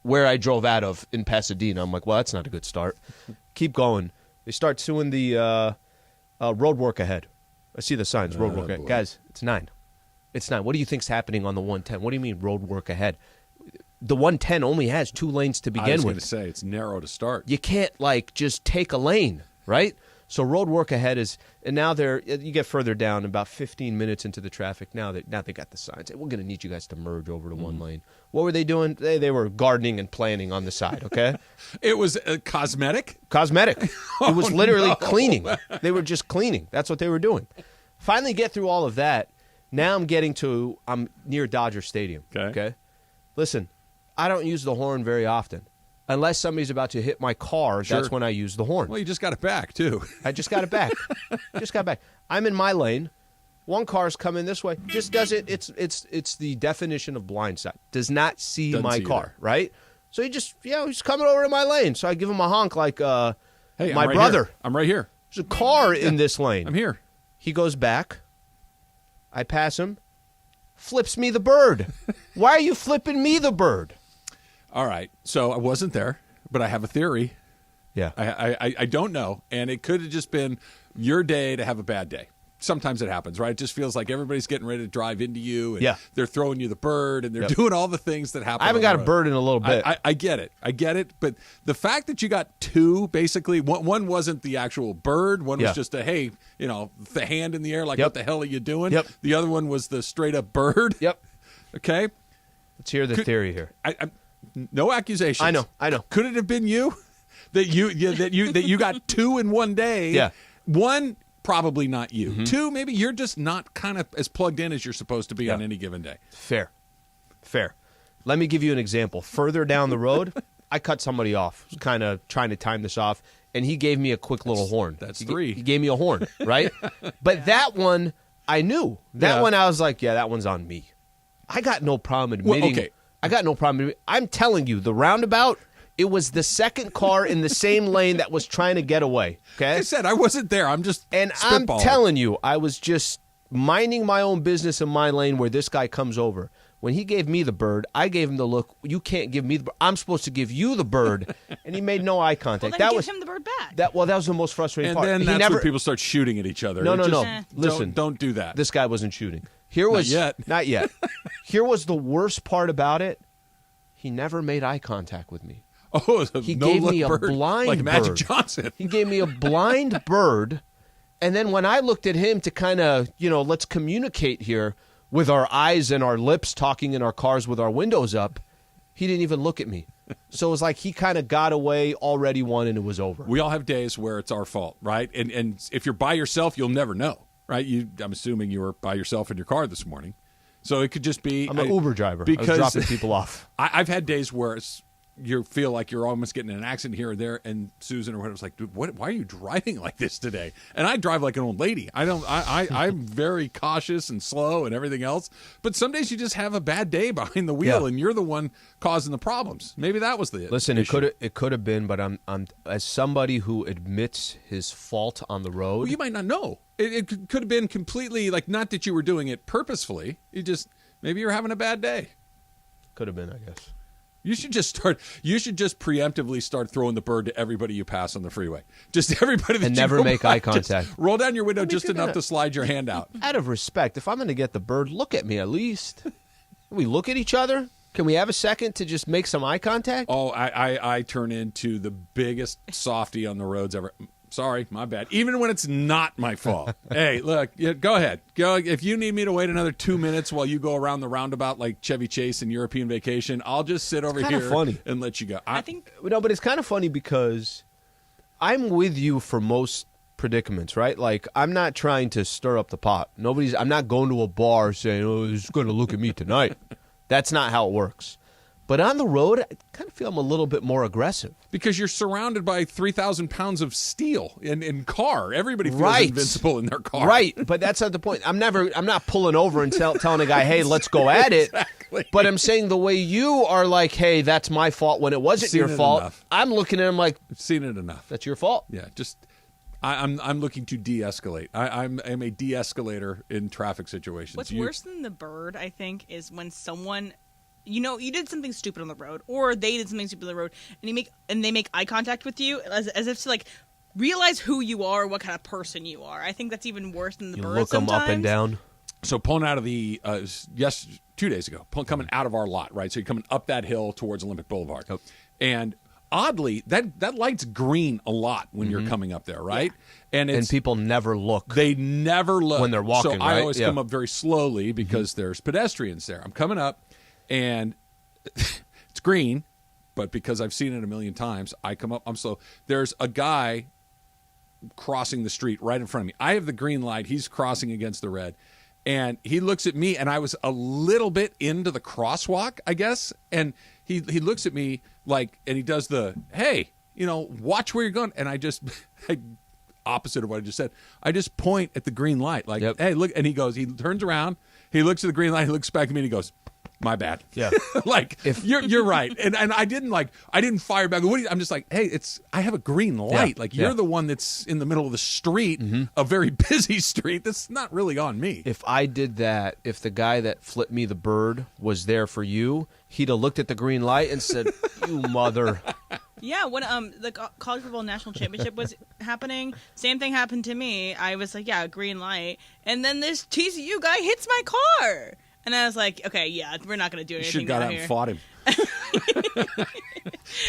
where I drove out of in Pasadena. I'm like, well, that's not a good start. Keep going. They start doing the road work ahead. I see the signs, road work ahead. Guys, it's 9. It's 9. What do you think's happening on the 110? What do you mean road work ahead? The 110 only has 2 lanes to begin with. I was going to say, it's narrow to start. You can't, just take a lane, right? So road work ahead is, and now you get further down, about 15 minutes into the traffic. Now they got the signs. We're going to need you guys to merge over to one lane. What were they doing? They were gardening and planting on the side, okay? It was cosmetic? Cosmetic. It was literally cleaning. They were just cleaning. That's what they were doing. Finally get through all of that. Now I'm near Dodger Stadium, okay? Listen, I don't use the horn very often. Unless somebody's about to hit my car, that's when I use the horn. Well, you just got it back, too. I just got it back. I'm in my lane. One car's coming this way. Just does it. It's the definition of blindside. Does not see my car, right? So he's coming over to my lane. So I give him a honk like, hey, my brother. Here. I'm right here. There's a car in this lane. I'm here. He goes back. I pass him. Flips me the bird. Why are you flipping me the bird? All right, so I wasn't there, but I have a theory. Yeah. I don't know, and it could have just been your day to have a bad day. Sometimes it happens, right? It just feels like everybody's getting ready to drive into you, and they're throwing you the bird, and they're doing all the things that happen. I haven't got a bird in a little bit. I get it, but the fact that you got 2, basically, one wasn't the actual bird, one was just the hand in the air, like, what the hell are you doing? Yep. The other one was the straight-up bird. Yep. Okay? Let's hear the theory here. No accusations. I know. Could it have been you that you got 2 in one day? Yeah. 1, probably not you. 2, maybe you're just not kind of as plugged in as you're supposed to be on any given day. Fair. Let me give you an example. Further down the road, I cut somebody off. I was kind of trying to time this off, and he gave me a quick little horn. That's 3. He gave me a horn, right? But that one, I knew. That one, I was like, that one's on me. I got no problem admitting. Well, okay. I got no problem. I'm telling you, the roundabout, it was the second car in the same lane that was trying to get away. Okay? Like I said, I wasn't there. I'm just I'm telling you, I was just minding my own business in my lane where this guy comes over. When he gave me the bird, I gave him the look. You can't give me the bird. I'm supposed to give you the bird. And he made no eye contact. Well, then give him the bird back. That was the most frustrating part. And then that's when people start shooting at each other. No. Listen. Don't do that. This guy wasn't shooting. Not yet. Here was the worst part about it. He never made eye contact with me. Oh, he gave me a blind like bird. Magic Johnson. He gave me a blind bird, and then when I looked at him to kind of, let's communicate here with our eyes and our lips talking in our cars with our windows up, he didn't even look at me. So it was like he kind of got away, already won, and it was over. We all have days where it's our fault, right? And if you're by yourself, you'll never know. Right? I'm assuming you were by yourself in your car this morning. So it could just be... I'm an Uber driver. I was dropping people off. I've had days where you feel like you're almost getting in an accident here or there, and Susan or whatever was like, dude, why are you driving like this today? And I drive like an old lady. I'm very cautious and slow and everything else. But some days you just have a bad day behind the wheel, and you're the one causing the problems. Maybe that was the Listen, issue. it could have been, but I'm as somebody who admits his fault on the road... Well, you might not know. It could have been completely, not that you were doing it purposefully. Maybe you're having a bad day. Could have been, I guess. You should just preemptively start throwing the bird to everybody you pass on the freeway. Just everybody that and you never make eye contact. Roll down your window just enough to slide your hand out. Out of respect, if I'm going to get the bird, look at me at least. Can we look at each other? Can we have a second to just make some eye contact? Oh, I turn into the biggest softy on the roads ever. Sorry, my bad. Even when it's not my fault. Hey, look, go ahead. Go. If you need me to wait another 2 minutes while you go around the roundabout like Chevy Chase in European Vacation, I'll just sit over here and let you go. I think no, but it's kind of funny because I'm with you for most predicaments, right? Like, I'm not trying to stir up the pot. I'm not going to a bar saying, "Oh, he's going to look at me tonight." That's not how it works. But on the road, I kind of feel I'm a little bit more aggressive. Because you're surrounded by 3,000 pounds of steel in car. Everybody feels invincible in their car. Right, but that's not the point. I'm not pulling over and telling a guy, hey, let's go at it. Exactly. But I'm saying the way you are like, hey, that's my fault when it wasn't your fault. Enough. I'm looking at him like, I've seen it enough. That's your fault. Yeah, just... I'm looking to de-escalate. I'm a de-escalator in traffic situations. What's worse than the bird, I think, is when someone you did something stupid on the road, or they did something stupid on the road, and they make eye contact with you as if to like realize who you are, what kind of person you are. I think that's even worse than the You bird look them sometimes. up and down. So pulling out of the 2 days ago, coming out of our lot, right? So you're coming up that hill towards Olympic Boulevard, and oddly, that light's green a lot when you're coming up there, right? Yeah. And people never look. They never look when they're walking. So I right? always come up very slowly because there's pedestrians there. I'm coming up, and it's green, but because I've seen it a million times, I come up. I'm slow. There's a guy crossing the street right in front of me. I have the green light. He's crossing against the red. And he looks at me, and I was a little bit into the crosswalk, I guess. And he looks at me like, and he does the, hey, watch where you're going. And I just, opposite of what I just said, I just point at the green light, like, hey, look. And he turns around, he looks at the green light, he looks back at me, and he goes, my bad. Yeah. Like, if you're right. And I didn't fire back. I'm just like, hey, I have a green light. Yeah. Like, you're the one that's in the middle of the street, a very busy street. That's not really on me. If I did that, if the guy that flipped me the bird was there for you, he'd have looked at the green light and said, you mother. Yeah, when the college football national championship was happening, same thing happened to me. I was like, yeah, green light. And then this TCU guy hits my car. And I was like, okay, yeah, we're not going to do anything. Should have got out and fought him.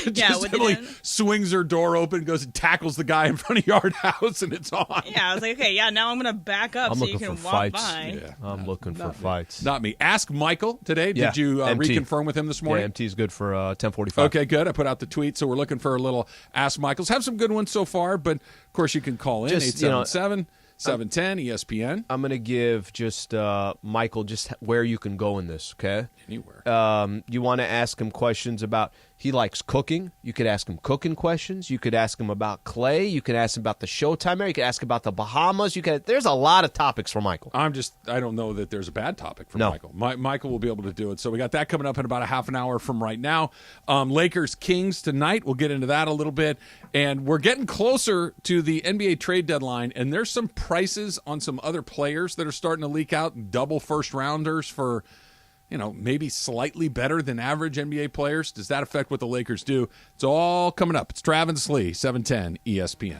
Yeah, just Emily swings her door open, goes and tackles the guy in front of Yard House, and it's on. Yeah, I was like, okay, yeah, now I'm going to back up so you can walk by. Yeah, I'm looking for fights. Not me. Ask Michael today. Did you reconfirm with him this morning? Yeah, MT's good for 10:45. Okay, good. I put out the tweet, so we're looking for a little Ask Michaels. Have some good ones so far, but of course you can call in 877 710 ESPN. I'm going to give just Michael just where you can go in this, okay? Anywhere. You want to ask him questions about, he likes cooking. You could ask him cooking questions. You could ask him about Clay. You could ask him about the Showtime area. You could ask about the Bahamas. There's a lot of topics for Michael. I don't know that there's a bad topic for Michael. Michael will be able to do it. So we got that coming up in about a half an hour from right now. Lakers Kings tonight. We'll get into that a little bit. And we're getting closer to the NBA trade deadline, and there's some prices on some other players that are starting to leak out, double first rounders for maybe slightly better than average NBA players. Does that affect what the Lakers do? It's all coming up. It's Travis Lee, 710 ESPN.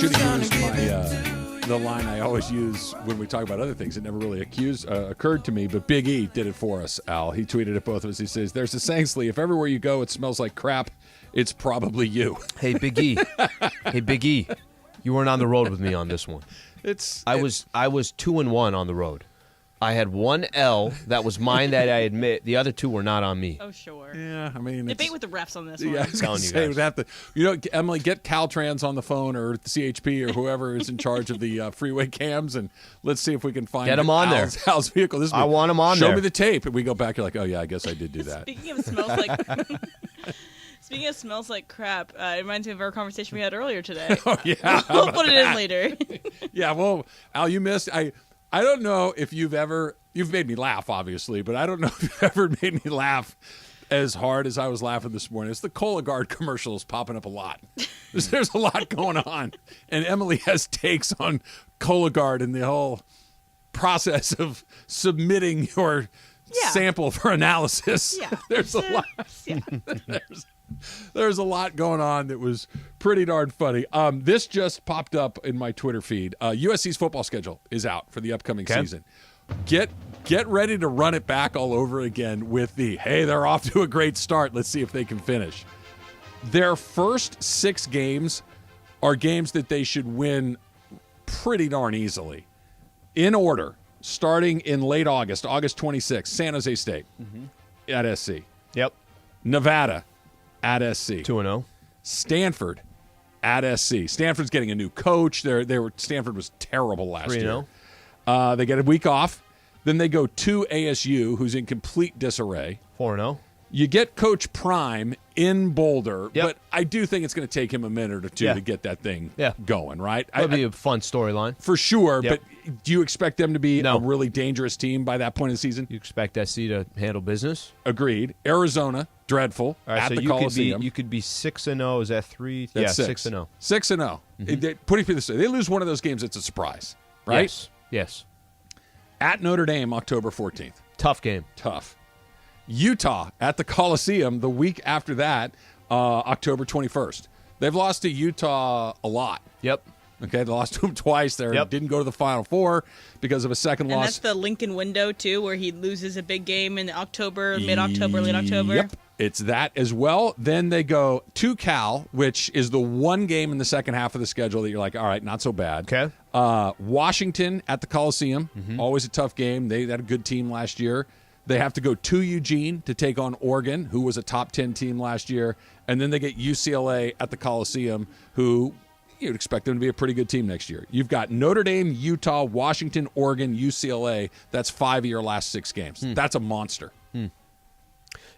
should have used the line I always use when we talk about other things. It never really occurred to me, but Big E did it for us, Al. He tweeted at both of us. He says, "There's a saying, Slee, if everywhere you go it smells like crap, it's probably you." Hey, Big E. Hey, Big E. You weren't on the road with me on this one. I was 2-1 on the road. I had one L that was mine that I admit. The other two were not on me. Oh, sure. Yeah, I mean, debate with the refs on this one. Yeah, I was telling gonna you say, guys. we'd have to, Emily, get Caltrans on the phone or the CHP or whoever is in charge of the freeway cams, and let's see if we can find Get 'em on there. Al's vehicle. I want 'em on Show there. me the tape, and we go back. You're like, oh yeah, I guess I did do that. Speaking of smells like speaking of smells like crap, it reminds me of our conversation we had earlier today. Oh yeah, We'll put it in later. yeah. Well, Al, you missed. I don't know if you've made me laugh, obviously, but I don't know if you've ever made me laugh as hard as I was laughing this morning. It's the Cologuard commercials popping up a lot. There's a lot going on, and Emily has takes on Cologuard and the whole process of submitting your sample for analysis. Yeah. There's a lot. Yeah. There's a lot going on that was pretty darn funny. This just popped up in my Twitter feed. USC's football schedule is out for the upcoming season. Get ready to run it back all over again with hey, they're off to a great start. Let's see if they can finish. Their first 6 games are games that they should win pretty darn easily. In order, starting in late August 26th, San Jose State at SC. Yep. Nevada at SC. 2-0. Stanford at SC. Stanford's getting a new coach. Stanford was terrible last 3-0. year. They get a week off. Then they go to ASU, who's in complete disarray. 4-0. You get Coach Prime in Boulder, Yep. but I do think it's going to take him a minute or two to get that thing going, right? That'll be a fun storyline. For sure, Yep. but do you expect them to be No. a really dangerous team by that point in the season? You expect SC to handle business? Agreed. Arizona, dreadful, All right, at so the you Coliseum. could be 6-0. Is that 3? That's yeah, 6-0. 6-0. 6-0. Putting it this way, they lose one of those games, it's a surprise, right? Yes. At Notre Dame, October 14th. Tough game. Tough. Utah at the Coliseum the week after that, October 21st. They've lost to Utah a lot. Yep. Okay, they lost to them twice there. Yep. Didn't go to the Final Four because of a second And loss. that's the Lincoln window, too, where he loses a big game in October, mid-October, late October. Yep, it's that as well. Then they go to Cal, which is the one game in the second half of the schedule that you're like, all right, not so bad. Okay. Washington at the Coliseum, always a tough game. They had a good team last year. They have to go to Eugene to take on Oregon, who was a top 10 team last year. And then they get UCLA at the Coliseum, who you'd expect them to be a pretty good team next year. You've got Notre Dame, Utah, Washington, Oregon, UCLA. That's 5 of your last 6 games. That's a monster.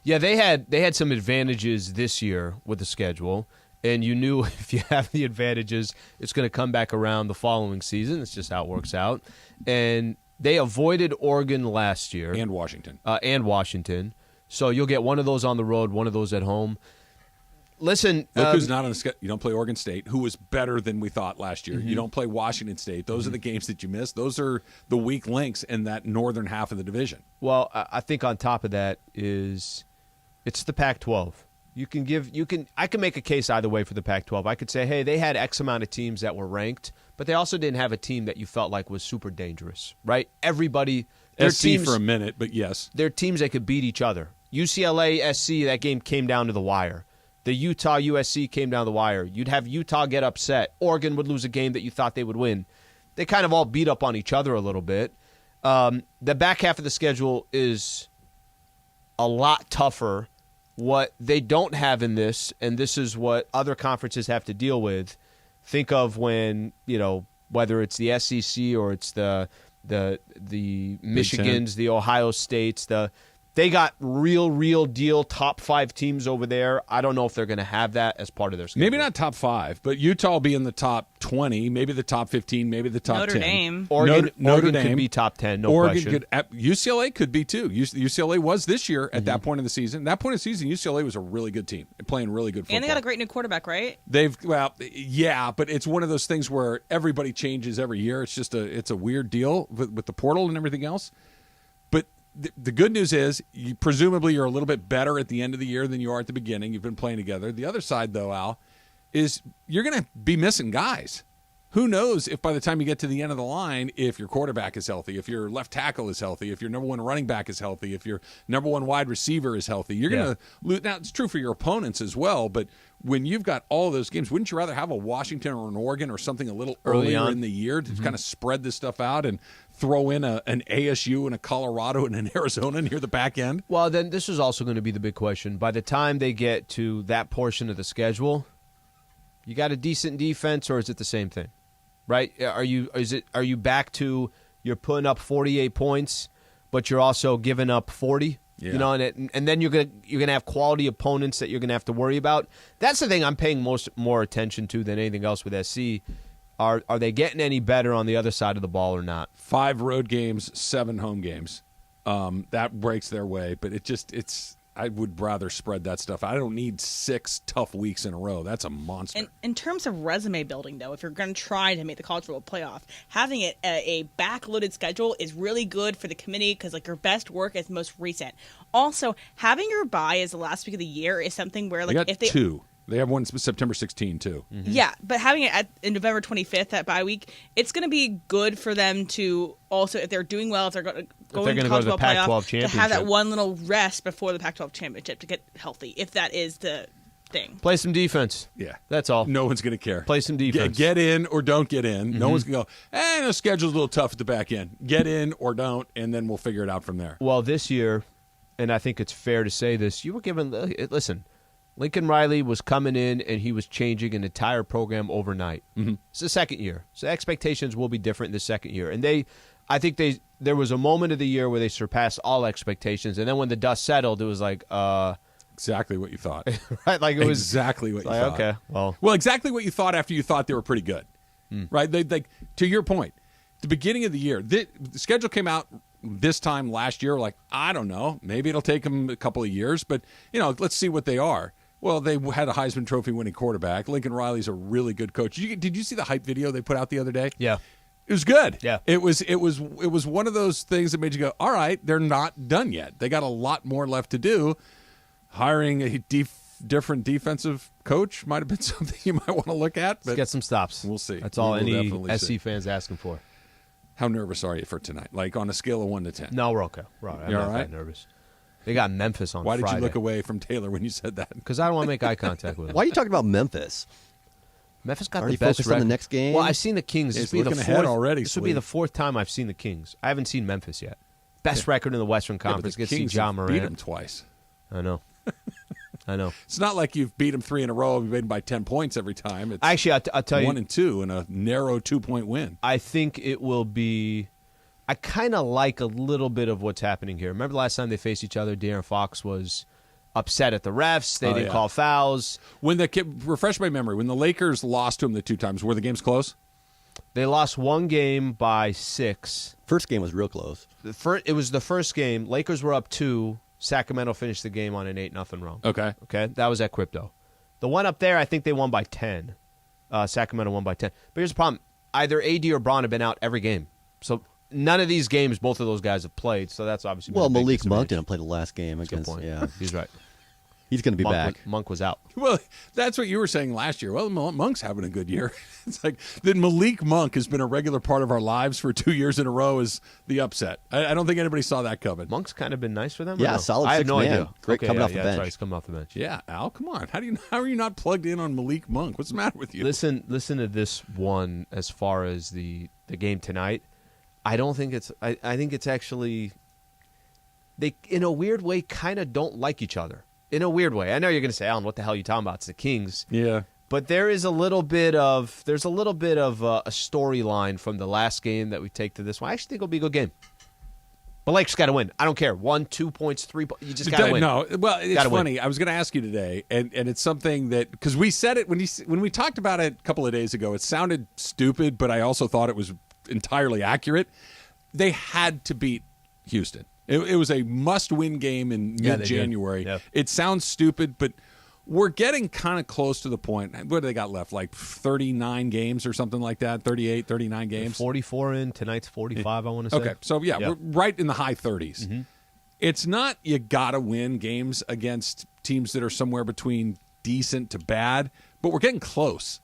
Yeah, they had some advantages this year with the schedule, and you knew if you have the advantages, it's going to come back around the following season. It's just how it works out. And they avoided Oregon last year. And Washington. So you'll get one of those on the road, one of those at home. Listen, Look who's not on the schedule. You don't play Oregon State, who was better than we thought last year. You don't play Washington State. Those are the games that you miss. Those are the weak links in that northern half of the division. well, I think on top of that is it's the Pac-12. I can make a case either way for the Pac-12. I could say, hey, they had X amount of teams that were ranked, but they also didn't have a team that you felt like was super dangerous, right? Everybody, their SC teams for a minute, but yes. they're teams that could beat each other. UCLA, SC, that game came down to the wire. The Utah, USC came down to the wire. You'd have Utah get upset. Oregon would lose a game that you thought they would win. They kind of all beat up on each other a little bit. The back half of the schedule is a lot tougher. What they don't have in this, and this is what other conferences have to deal with, think of when, whether it's the SEC or it's the Michigans, the Ohio States, they got real deal top 5 teams over there. I don't know if they're going to have that as part of their schedule. Maybe not top 5, but Utah will be in the top 20, maybe the top 15, maybe the top 10. Notre Dame. Oregon Notre Dame could be top 10, no Oregon question. UCLA could be too. UCLA was this year at that point of the season. That point of the season, UCLA was a really good team, playing really good football. And they got a great new quarterback, right? Yeah, but it's one of those things where everybody changes every year. It's just it's a weird deal with the portal and everything else. But the good news is, presumably you're a little bit better at the end of the year than you are at the beginning. You've been playing together. The other side, though, Al, is you're going to be missing guys. who knows if by the time you get to the end of the line, if your quarterback is healthy, if your left tackle is healthy, if your number one running back is healthy, if your number one wide receiver is healthy, you're going to lose. Now, it's true for your opponents as well, but when you've got all of those games, wouldn't you rather have a Washington or an Oregon or something a little earlier in the year to kind of spread this stuff out and throw in an ASU and a Colorado and an Arizona near the back end? Well, then this is also going to be the big question. By the time they get to that portion of the schedule, you got a decent defense, or is it the same thing? Right? Are you back to you're putting up 48 points, but you're also giving up 40? Yeah. You know, and then you're gonna have quality opponents that you're gonna have to worry about. That's the thing I'm paying more attention to than anything else with SC. Are they getting any better on the other side of the ball or not? 5 road games, 7 home games. That breaks their way, but I would rather spread that stuff. I don't need 6 tough weeks in a row. That's a monster. In terms of resume building, though, if you're going to try to make the college football playoff, having it a backloaded schedule is really good for the committee because like your best work is most recent. Also, having your bye as the last week of the year is something where like if they 2. They have one September 16 too. Mm-hmm. Yeah, but having it in November 25th, that bye week, it's going to be good for them to also, if they're doing well, if they're going to go to the Pac-12 championship, to have that one little rest before the Pac-12 championship to get healthy, if that is the thing. Play some defense. Yeah. That's all. No one's going to care. Play some defense. Get in or don't get in. Mm-hmm. No one's going to go, the schedule's a little tough at the back end. Get in or don't, and then we'll figure it out from there. Well, this year, and I think it's fair to say this, you were given, listen, Lincoln Riley was coming in and he was changing an entire program overnight. Mm-hmm. It's the second year, so expectations will be different in the second year. And I think there was a moment of the year where they surpassed all expectations, and then when the dust settled, it was like, exactly what you thought, right? Like it was exactly what you thought. Okay, well, exactly what you thought after you thought they were pretty good, right? They to your point, the beginning of the year, the schedule came out this time last year. Like I don't know, maybe it'll take them a couple of years, but let's see what they are. Well, they had a Heisman Trophy winning quarterback. Lincoln Riley's a really good coach. Did you see the hype video they put out the other day? Yeah. It was good. Yeah. It was one of those things that made you go, all right, they're not done yet. They got a lot more left to do. Hiring a different defensive coach might have been something you might want to look at. But let's get some stops. We'll see. That's all any SC fans asking for. How nervous are you for tonight? Like on a scale of 1 to 10? No, we're okay. I'm not that nervous. They got Memphis on Friday. Why did you look away from Taylor when you said that? Because I don't want to make eye contact with him. Why are you talking about Memphis? Memphis got the best record. On the next game? Well, I've seen the Kings. This would be the 4th time I've seen the Kings. I haven't seen Memphis yet. Best record in the Western Conference. But the Get Kings see Ja Morant. beat them twice. I know. It's not like you've beat them 3 in a row and you beat them by 10 points every time. It's actually, I'll tell you, 1 and 2 in a narrow 2-point win. I think it will be. I kind of like a little bit of what's happening here. Remember the last time they faced each other? De'Aaron Fox was upset at the refs. They didn't call fouls. Refresh my memory. When the Lakers lost to him the 2 times, were the games close? They lost 1 game by 6. First game was real close. It was the first game. Lakers were up 2. Sacramento finished the game on an 8-0 run. Okay. That was at Crypto. The one up there, I think they won by 10. Sacramento won by 10. But here's the problem. Either AD or Braun have been out every game. So none of these games, both of those guys have played, so that's obviously well. Malik Monk didn't play the last game against. Yeah, he's right. He's going to be back. Monk was out. Well, that's what you were saying last year. Well, Monk's having a good year. It's like then Malik Monk has been a regular part of our lives for 2 years in a row is the upset. I don't think anybody saw that coming. Monk's kind of been nice for them. Yeah, solid. I have no idea. Great coming off the bench. That's right, he's coming off the bench. Yeah, Al, come on. How are you not plugged in on Malik Monk? What's the matter with you? Listen to this one as far as the game tonight. I don't think it's. I think it's actually. They, in a weird way, kind of don't like each other. In a weird way. I know you're going to say, Alan, what the hell are you talking about? It's the Kings. Yeah. But there's a little bit of a storyline from the last game that we take to this one. I actually think it'll be a good game. But Lakers got to win. I don't care. 1, 2 points, 3 points. You just got to win. No, well, it's funny. Win. I was going to ask you today, and it's something that, because we said it when we talked about it a couple of days ago, it sounded stupid, but I also thought it was entirely accurate. They had to beat Houston. It was a must-win game in mid-January. Yeah. It sounds stupid, but we're getting kind of close to the point. What do they got left? Like 39 games or something like that? 38, 39 games? 44 in. Tonight's 45, I want to say. Okay, so we're right in the high 30s. Mm-hmm. It's not you got to win games against teams that are somewhere between decent to bad, but we're getting close.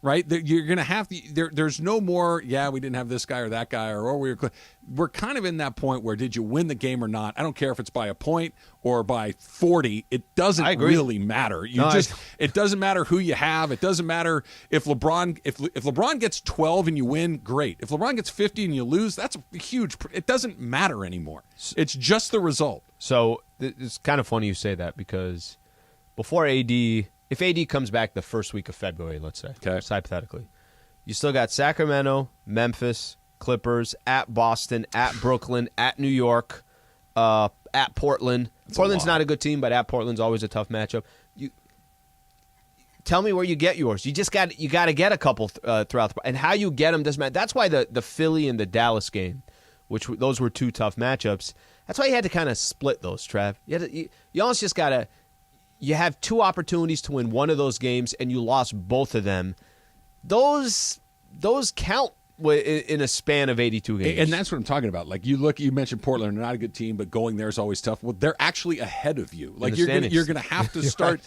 right? You're going to have to. There's no more. Yeah, we didn't have this guy or that guy, or we're kind of in that point where did you win the game or not? I don't care if it's by a point or by 40. It doesn't really matter. It doesn't matter who you have. It doesn't matter if LeBron if LeBron gets 12 and you win, great. If LeBron gets 50 and you lose, that's a huge. It doesn't matter anymore. It's just the result. So it's kind of funny you say that because before if AD comes back the first week of February, let's say, just hypothetically, you still got Sacramento, Memphis, Clippers, at Boston, at Brooklyn, at New York, at Portland. Portland's not a good team, but at Portland's always a tough matchup. You tell me where you get yours. You got to get a couple throughout and how you get them doesn't matter. That's why the Philly and the Dallas game, those were two tough matchups. That's why you had to kind of split those, Trav. You almost just got to. You have two opportunities to win one of those games, and you lost both of them. Those count in a span of 82 games. And that's what I'm talking about. Like you mentioned Portland, they're not a good team, but going there is always tough. Well, they're actually ahead of you. Like you're going to have to start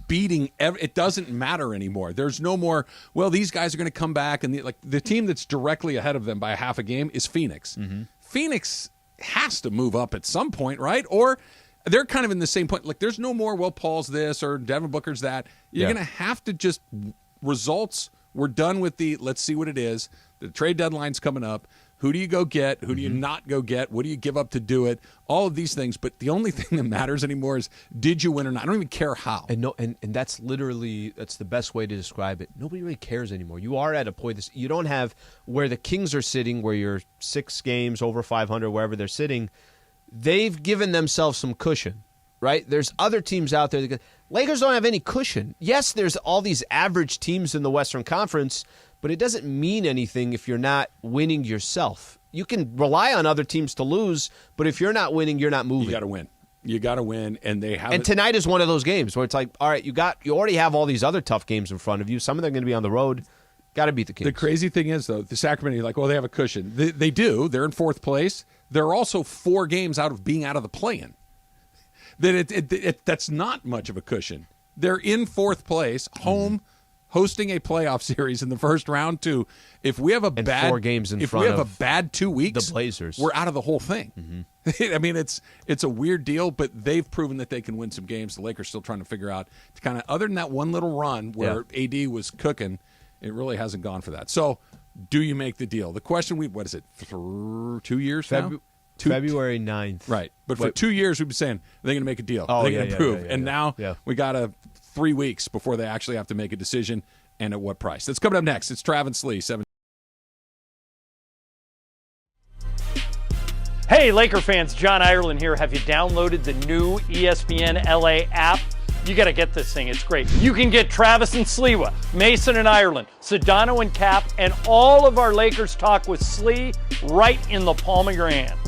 beating. It doesn't matter anymore. There's no more. Well, these guys are going to come back, and the team that's directly ahead of them by a half a game is Phoenix. Mm-hmm. Phoenix has to move up at some point, right? Or they're kind of in the same point. Like, there's no more, well, Paul's this or Devin Booker's that. You're going to have to just results. We're done with let's see what it is. The trade deadline's coming up. Who do you go get? Who do you not go get? What do you give up to do it? All of these things. But the only thing that matters anymore is did you win or not? I don't even care how. And that's the best way to describe it. Nobody really cares anymore. You are at a point. You don't have where the Kings are sitting, where you're 6 games over 500, wherever they're sitting. They've given themselves some cushion, right? There's other teams out there. Lakers don't have any cushion. Yes, there's all these average teams in the Western Conference, but it doesn't mean anything if you're not winning yourself. You can rely on other teams to lose, but if you're not winning, you're not moving. You got to win, and they have. And tonight is one of those games where it's like, all right, you already have all these other tough games in front of you. Some of them are going to be on the road. Got to beat the Kings. The crazy thing is, though, the Sacramento, you're like, well, they have a cushion. They do. They're in 4th place. They're also 4 games out of being out of the play-in. That's not much of a cushion. They're in 4th place, home, hosting a playoff series in the first round. Too. If we have a 4 games in front of a bad 2 weeks, the Blazers, we're out of the whole thing. I mean, it's a weird deal, but they've proven that they can win some games. The Lakers still trying to figure out to kind of, other than that one little run where AD was cooking, it really hasn't gone for that. So, do you make the deal? The question what is it? 2 years now? February 9th. Right. But for 2 years, we've been saying, are they going to make a deal? Are they going to improve? And now we got 3 weeks before they actually have to make a decision, and at what price. That's coming up next. It's Travis Lee, 7. Hey, Laker fans, John Ireland here. Have you downloaded the new ESPN LA app? You got to get this thing. It's great. You can get Travis and Sliwa, Mason and Ireland, Sedano and Cap, and all of our Lakers talk with Slee right in the palm of your hand.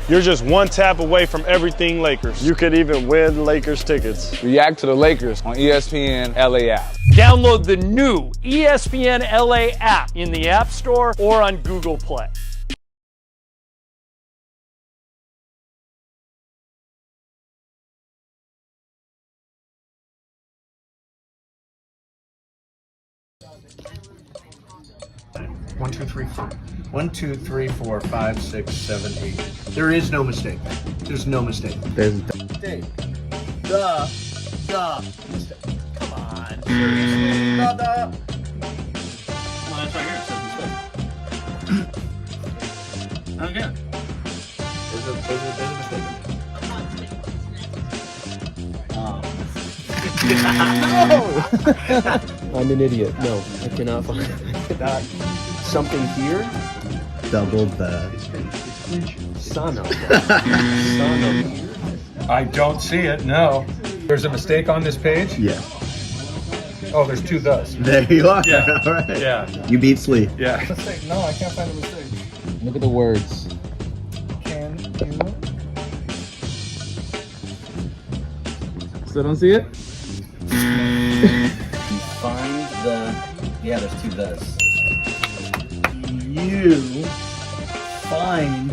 You're just one tap away from everything Lakers. You could even win Lakers tickets. React to the Lakers on ESPN LA app. Download the new ESPN LA app in the App Store or on Google Play. One, two, three, four. 1, 2, 3, 4, 5, 6, 7, 8. There is no mistake. There's no mistake. There's Mistake. The mistake. Come on. Seriously. Well, that's right here. It says mistake. Okay. There's a mistake. No! I'm an idiot. No, I cannot find that. Something here? double the. Son of I don't see it, no. There's a mistake on this page? Yeah. Oh, there's 2 thus. There you are. Yeah. All right. Yeah. You beat Slee. Yeah. No, I can't find the mistake. Look at the words. Can you? Still don't see it? Find the. Yeah, there's 2 thus. You find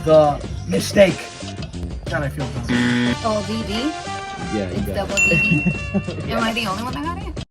the mistake. God, I feel dumb. Oh, DD? Yeah, it's double DD. Am I the only one that got it?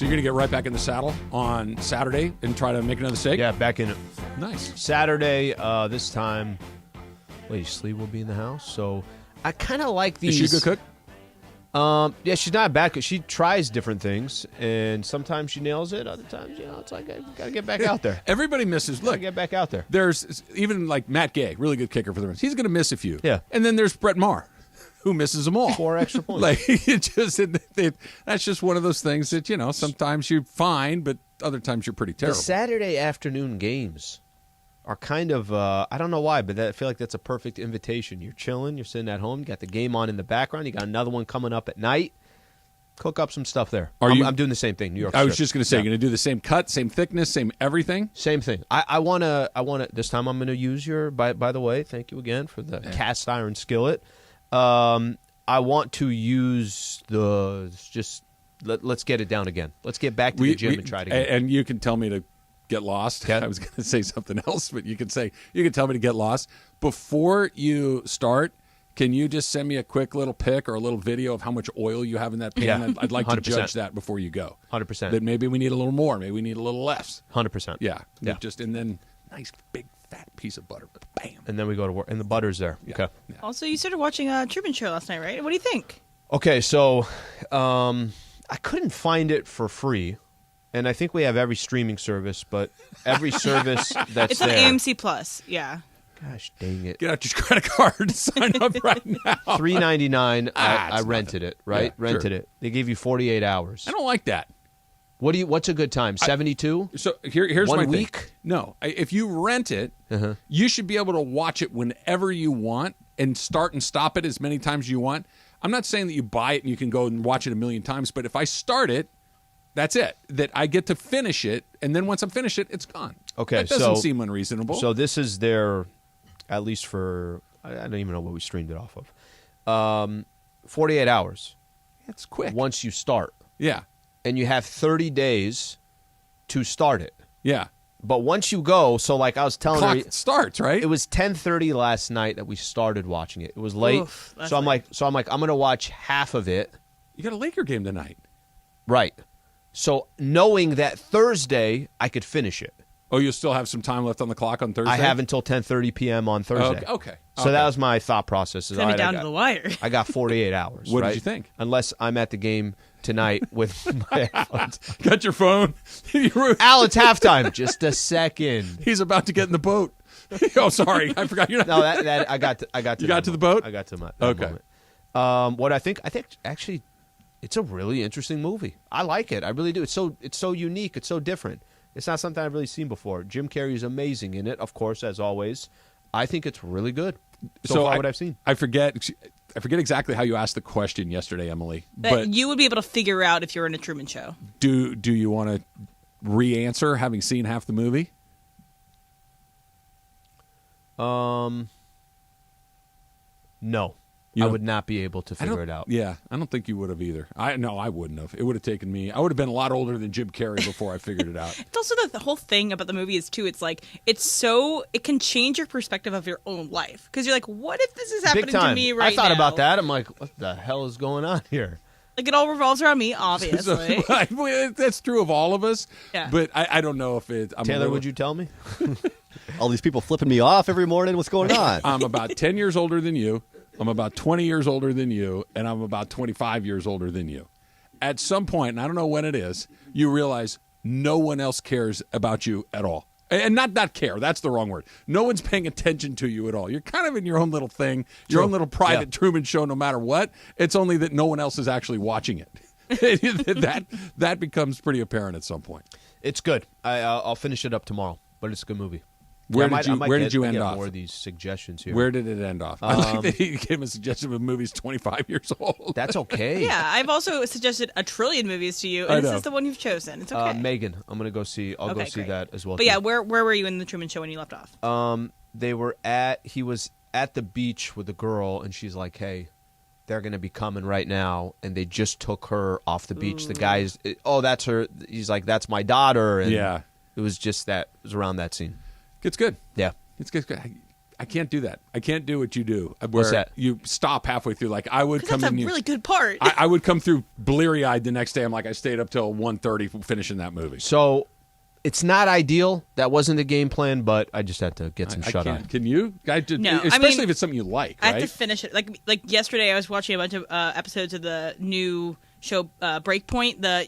So you're going to get right back in the saddle on Saturday and try to make another steak? Yeah, back in it. Nice. Saturday, this time, Lady Slee will be in the house. So I kind of like these. Is she a good cook? Yeah, she's not bad. She tries different things, and sometimes she nails it. Other times, it's like I got to get back out there. Everybody misses. Look, get back out there. There's even like Matt Gay, really good kicker for the Rams. He's going to miss a few. Yeah. And then there's Brett Maher, who misses them all. 4 extra points. Like that's just one of those things that sometimes you're fine, but other times you're pretty terrible. The Saturday afternoon games are kind of I don't know why, but I feel like that's a perfect invitation. You're chilling, you're sitting at home, you got the game on in the background, you got another one coming up at night. Cook up some stuff there. I'm doing the same thing. New York. I was strip. just going to say, you're going to do the same cut, same thickness, same everything. Same thing. I want to. This time I'm going to use your. By the way, thank you again for the cast iron skillet. I want to use the just. Let's get it down again. Let's get back to the gym and try it again. And you can tell me to get lost. Okay. I was going to say something else, but you can tell me to get lost before you start. Can you just send me a quick little pic or a little video of how much oil you have in that pan? Yeah. I'd like 100%. to judge that before you go. 100%. That maybe we need a little more. Maybe we need a little less. 100%. Yeah. Yeah. And then nice big fat piece of butter. Bam. And then we go to work. And the butter's there. Yeah. Okay. Yeah. Also, you started watching Truman Show last night, right? What do you think? Okay, so I couldn't find it for free. And I think we have every streaming service, but every service that's It's on there. AMC Plus. Yeah. Gosh dang it. Get out your credit card and sign up right now. $3.99. I it's rented it, right? Yeah, Rented sure. it. They gave you 48 hours. I don't like that. What's a good time? 72? So here's 1 my thing. week? No, if you rent it, you should be able to watch it whenever you want and start and stop it as many times as you want. I'm not saying that you buy it and you can go and watch it a million times, but if I start it, that's it. That I get to finish it, and then once I'm finished it, it's gone. Okay, that doesn't seem unreasonable. So this is their, at least for, I don't even know what we streamed it off of. 48 hours. That's quick. Once you start. Yeah. And you have 30 days to start it. Yeah. But once you go, so like I was telling Clock her, starts, right? it was 10:30 last night that we started watching it. It was late. Oof, that's so I'm like, I'm going to watch half of it. You got a Laker game tonight. Right. So knowing that Thursday I could finish it. Oh, you'll still have some time left on the clock on Thursday? I have until 10:30 p.m. on Thursday. Okay. So that was my thought process. It's going to be down to the wire. I got 48 hours. What right? did you think? Unless I'm at the game tonight with my headphones. Got your phone? Al, it's halftime. Just a second. He's about to get in the boat. Oh, sorry. I forgot. You're not. No, that I got to You got to the boat? I got to that Okay. moment. What I think actually it's a really interesting movie. I like it. I really do. It's so unique. It's so different. It's not something I've really seen before. Jim Carrey is amazing in it, of course, as always. I think it's really good. So far, what I've seen. I forget exactly how you asked the question yesterday, Emily. That But you would be able to figure out if you're in a Truman Show. do you want to re-answer having seen half the movie? No. You I don't- would not be able to figure it out. Yeah, I don't think you would have either. I wouldn't have. It would have taken me. I would have been a lot older than Jim Carrey before I figured it out. It's also the whole thing about the movie is too. It's like it can change your perspective of your own life because you're like, what if this is happening Big time. to me right now? I thought about that. I'm like, what the hell is going on here? Like it all revolves around me, obviously. That's true of all of us. Yeah. But I don't know if it. Taylor, would you tell me? All these people flipping me off every morning. What's going on? I'm about 10 years older than you. I'm about 20 years older than you, and I'm about 25 years older than you. At some point, and I don't know when it is, you realize no one else cares about you at all. And not care. That's the wrong word. No one's paying attention to you at all. You're kind of in your own little thing, your own little private Truman Show no matter what. It's only that no one else is actually watching it. that becomes pretty apparent at some point. It's good. I'll finish it up tomorrow, but it's a good movie. Where I did might you end off? More of these suggestions here. Where did it end off? I like that he gave him a suggestion of movies 25 years old. That's okay. Yeah, I've also suggested a trillion movies to you, I and this know. is the one you've chosen. It's okay. Megan, I'm gonna go see. I'll go see great. that as well. But too. yeah, where were you in the Truman Show when you left off? He was at the beach with a girl, and she's like, "Hey, they're gonna be coming right now," and they just took her off the beach. The guy's, that's her. He's like, "That's my daughter," and Yeah. it was just that. It was around that scene. It's good. Yeah. It's good. I can't do that. I can't do what you do. Where What's that? You stop halfway through. Like I would come That's in. a really good part. I would come through bleary-eyed the next day. I'm like, I stayed up till 1:30 finishing that movie. So it's not ideal. That wasn't the game plan, but I just had to get some shut eye. Can you? No, especially if it's something you like. I have right? to finish it. Like yesterday, I was watching a bunch of episodes of the new show Breakpoint, the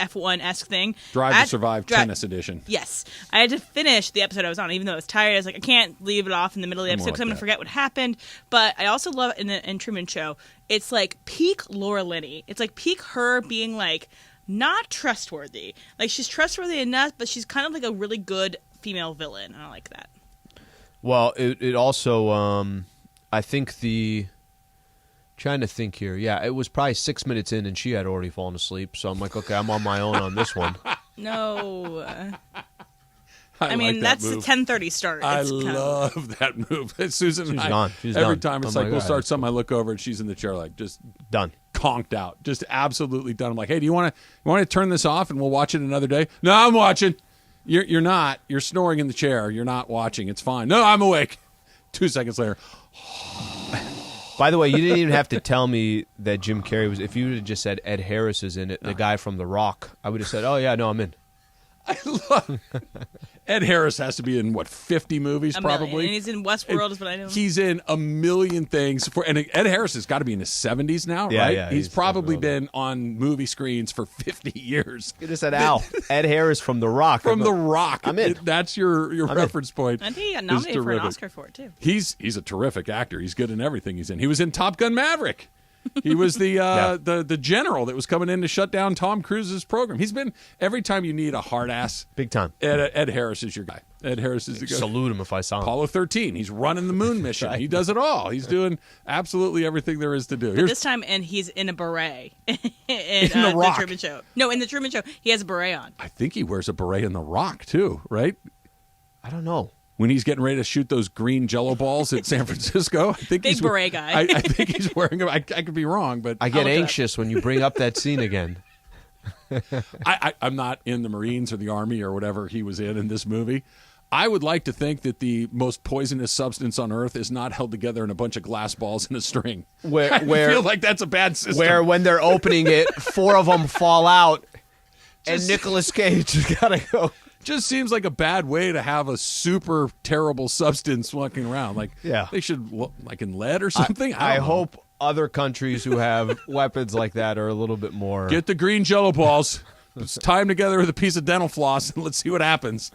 F1-esque thing. Drive to Survive tennis edition. Yes, I had to finish the episode I was on, even though I was tired. I was like, I can't leave it off in the middle of the episode because I'm going to forget what happened. But I also love in Truman Show. It's like peak Laura Linney. It's like peak her being like not trustworthy. Like she's trustworthy enough, but she's kind of like a really good female villain. And I like that. Well, it also I think trying to think here. Yeah, it was probably 6 minutes in, and she had already fallen asleep. So I'm like, okay, I'm on my own on this one. No. I mean, like that that's move. a 10:30 start. I It's love that move. Susan and She's I, gone. She's every done. time it's Oh like my we'll God. start something, I look over and she's in the chair like just Done. conked out, just absolutely done. I'm like, hey, do you want to turn this off and we'll watch it another day? No, I'm watching. You're not. You're snoring in the chair. You're not watching. It's fine. No, I'm awake. 2 seconds later. By the way, you didn't even have to tell me that Jim Carrey was. If you would have just said Ed Harris is in it, the guy from The Rock, I would have said, oh, yeah, no, I'm in. I love Ed Harris has to be in, 50 movies probably? And he's in Westworld is what I know. He's in a million things. And Ed Harris has got to be in his 70s now, Yeah, right? yeah, he's he's probably older. been on movie screens for 50 years. You just said Al. Ed Harris from The Rock. From The Rock. I'm in. That's your reference point. I think he got Is nominated for an terrific. Oscar for it, too. He's a terrific actor. He's good in everything he's in. He was in Top Gun Maverick. He was the general that was coming in to shut down Tom Cruise's program. He's been every time you need a hard ass. Big time. Ed Harris is your guy. Ed Harris is the guy. Salute him if I saw him. Apollo 13. He's running the moon mission. Right. He does it all. He's doing absolutely everything there is to do. But this time, and he's in a beret in The Rock. Truman Show. No, in the Truman Show, he has a beret on. I think he wears a beret in The Rock too, right? I don't know. When he's getting ready to shoot those green Jello balls at San Francisco, I think Big beret guy. I think he's wearing them. I could be wrong, but I get anxious when you bring up that scene again. I'm not in the Marines or the Army or whatever he was in this movie. I would like to think that the most poisonous substance on Earth is not held together in a bunch of glass balls and a string. Where I feel like that's a bad system. Where when they're opening it, 4 of them fall out, and Nicolas Cage has got to go. Just seems like a bad way to have a super terrible substance walking around. Like, Yeah. they should, like in lead or something. I don't know. hope other countries who have weapons like that are a little bit more. Get the green Jello balls. Let's tie them together with a piece of dental floss and let's see what happens.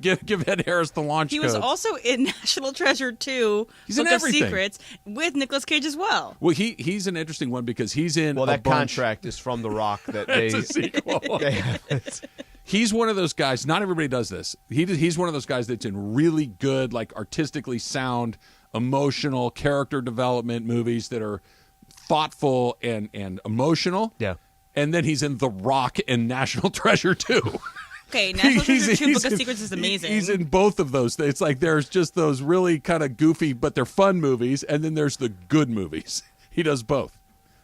Give Ed Harris the launch He code. was also in National Treasure 2, He's in Book of everything. Secrets, with Nicolas Cage as well. Well, he's an interesting one because he's in Well, a that bunch. contract is from The Rock that they. It's a sequel. they have. He's one of those guys. Not everybody does this. He's one of those guys that's in really good, like artistically sound, emotional character development movies that are thoughtful and emotional. Yeah. And then he's in The Rock and National Treasure too. Okay, National Treasure 2, Book of Secrets is amazing. He's in both of those. It's like there's just those really kind of goofy, but they're fun movies, and then there's the good movies. He does both.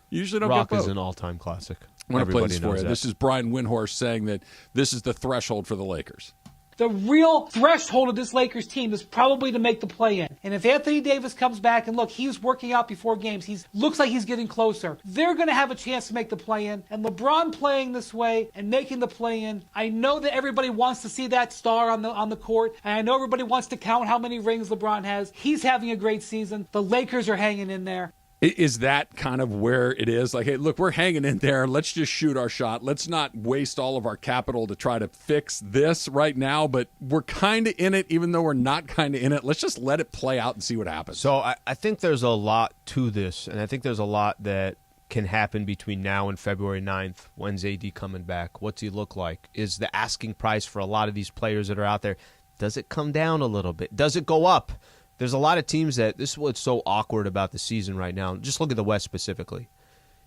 You usually don't Rock get both. is an all-time classic. I want to play Everybody this for knows you. that. This is Brian Windhorst saying that this is the threshold for the Lakers. The real threshold of this Lakers team is probably to make the play-in. And if Anthony Davis comes back and look, he's working out before games. He looks like he's getting closer. They're going to have a chance to make the play-in. And LeBron playing this way and making the play-in, I know that everybody wants to see that star on the court. And I know everybody wants to count how many rings LeBron has. He's having a great season. The Lakers are hanging in there. Is that kind of where it is? Like, hey, look, we're hanging in there. Let's just shoot our shot. Let's not waste all of our capital to try to fix this right now, but we're kind of in it, even though we're not kind of in it. Let's just let it play out and see what happens. So I think there's a lot to this, and I think there's a lot that can happen between now and February 9th. When's AD coming back? What's he look like? Is the asking price for a lot of these players that are out there, does it come down a little bit? Does it go up? There's a lot of teams that, this is what's so awkward about the season right now. Just look at the West specifically.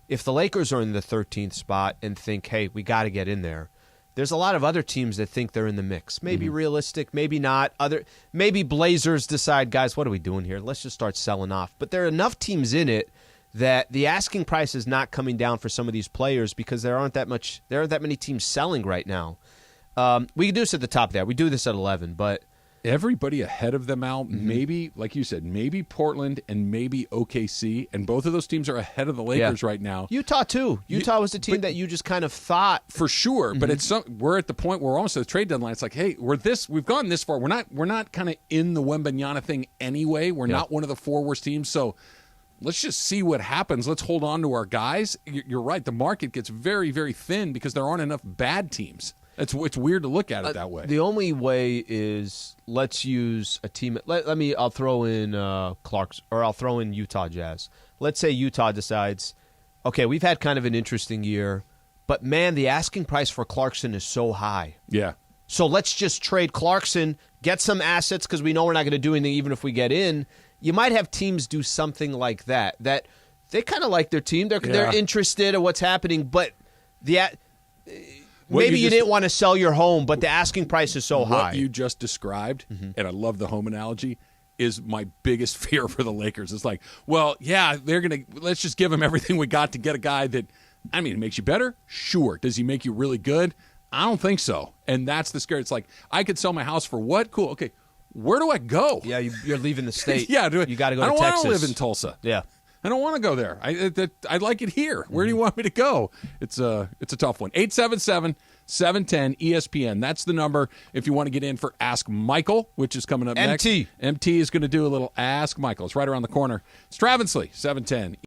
If the Lakers are in the 13th spot and think, hey, we got to get in there, there's a lot of other teams that think they're in the mix. Maybe realistic, maybe not. Maybe Blazers decide, guys, what are we doing here? Let's just start selling off. But there are enough teams in it that the asking price is not coming down for some of these players because there aren't that many teams selling right now. We can do this at the top there. We do this at 11, but everybody ahead of them out. Maybe, like you said, maybe Portland and maybe OKC, and both of those teams are ahead of the Lakers right now. Utah too. Utah was the team that you just kind of thought for sure. But we're at the point where we're almost at the trade deadline. It's like, hey, we've gone this far. We're not kind of in the Wembanyama thing anyway. We're not one of the 4 worst teams. So let's just see what happens. Let's hold on to our guys. You're right. The market gets very, very thin because there aren't enough bad teams. It's weird to look at it that way. The only way is let's use a team. I'll throw in Clark's, or I'll throw in Utah Jazz. Let's say Utah decides, okay, we've had kind of an interesting year, but man, the asking price for Clarkson is so high. Yeah. So let's just trade Clarkson, get some assets because we know we're not going to do anything even if we get in. You might have teams do something like that. That they kind of like their team. They're interested in what's happening, but maybe you didn't want to sell your home, but the asking price is so high. What you just described, and I love the home analogy, is my biggest fear for the Lakers. It's like, well, yeah, let's just give them everything we got to get a guy that, I mean, it makes you better? Sure. Does he make you really good? I don't think so. And that's the scare. It's like, I could sell my house for what? Cool. Okay. Where do I go? Yeah, you're leaving the state. Yeah, you got to go to Texas. I don't want to live in Tulsa. Yeah. I don't want to go there. I like it here. Where do you want me to go? It's a tough one. 877-710 ESPN. That's the number if you want to get in for Ask Michael, which is coming up next. MT is going to do a little Ask Michael. It's right around the corner. It's Travis Lee, 710.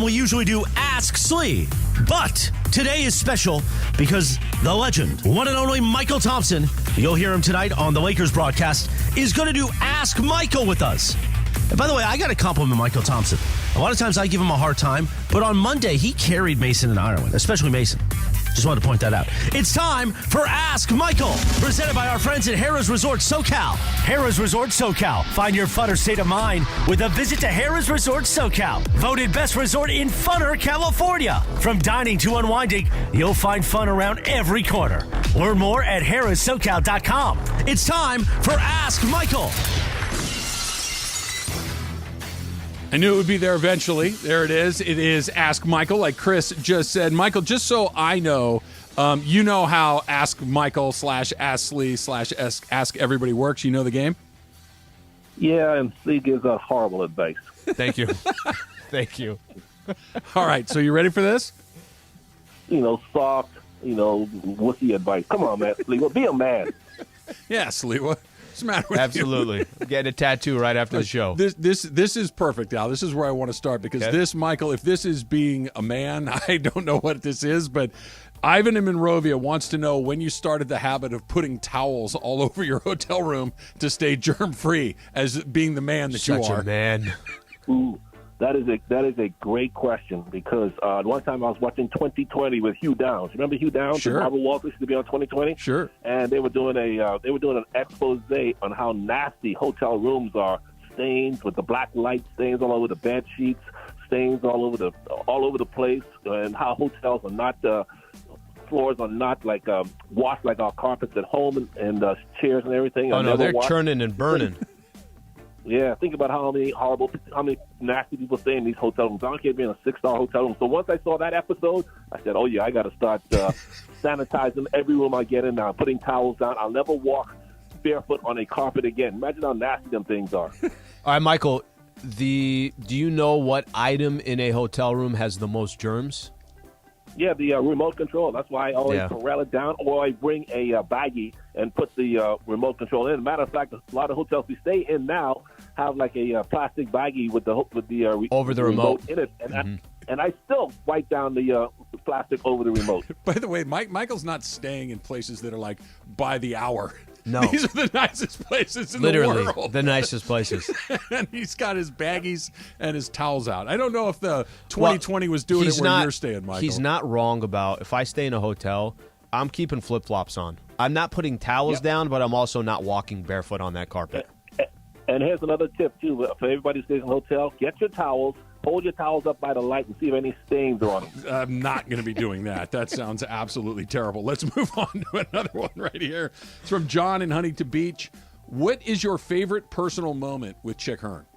We usually do Ask Slee, but today is special because the legend, one and only Michael Thompson, you'll hear him tonight on the Lakers broadcast, is going to do Ask Michael with us. And by the way, I got to compliment Michael Thompson. A lot of times I give him a hard time, but on Monday he carried Mason in Ireland, especially Mason. Just wanted to point that out. It's time for Ask Michael, presented by our friends at Harrah's Resort SoCal. Harrah's Resort SoCal. Find your funner state of mind with a visit to Harrah's Resort SoCal. Voted best resort in funner California. From dining to unwinding, you'll find fun around every corner. Learn more at harrahssocal.com. It's time for Ask Michael. I knew it would be there eventually. There it is. It is Ask Michael, like Chris just said. Michael, just so I know, you know how Ask Michael / Ask Slee / Ask Everybody works. You know the game? Yeah, and Slee gives us horrible advice. Thank you. Thank you. All right, so you ready for this? Soft, wussy advice. Come on, man. Slee, be a man. Yeah, Slee, what's the matter with Absolutely. you? Get a tattoo right after the show. This is perfect, Al. This is where I want to start because this, Michael, if this is being a man, I don't know what this is, but Ivan in Monrovia wants to know when you started the habit of putting towels all over your hotel room to stay germ-free as being the man that you are. Such a man. Ooh, that is a great question because one time I was watching 2020 with Hugh Downs. Remember Hugh Downs? Sure. Robert Walters used to be on 2020. Sure. And they were doing an expose on how nasty hotel rooms are. Stains with the black light stains all over the bed sheets, stains all over the place, and how hotels are not floors are not like washed like our carpets at home and chairs and everything. Oh no, they're churning and burning. Yeah, think about how many nasty people stay in these hotel rooms. I don't care being a 6-star hotel room. So once I saw that episode, I said, oh, yeah, I got to start sanitizing every room I get in now, putting towels down. I'll never walk barefoot on a carpet again. Imagine how nasty them things are. All right, Michael, do you know what item in a hotel room has the most germs? Yeah, the remote control. That's why I always corral it down, or I bring a baggie and put the remote control in. Matter of fact, a lot of hotels we stay in now have like a plastic baggie with the over the remote in it, and I still wipe down the plastic over the remote. By the way, Michael's not staying in places that are like by the hour. No. These are the nicest places in Literally, the world. the nicest places. And he's got his baggies and his towels out. I don't know if the 2020 was doing it where you're staying, Michael. He's not wrong about if I stay in a hotel, I'm keeping flip-flops on. I'm not putting towels down, but I'm also not walking barefoot on that carpet. And here's another tip, too, for everybody who stays in a hotel. Get your towels. Hold your towels up by the light and see if any stains are on them. I'm not going to be doing that. That sounds absolutely terrible. Let's move on to another one right here. It's from John in Huntington Beach. What is your favorite personal moment with Chick Hearn?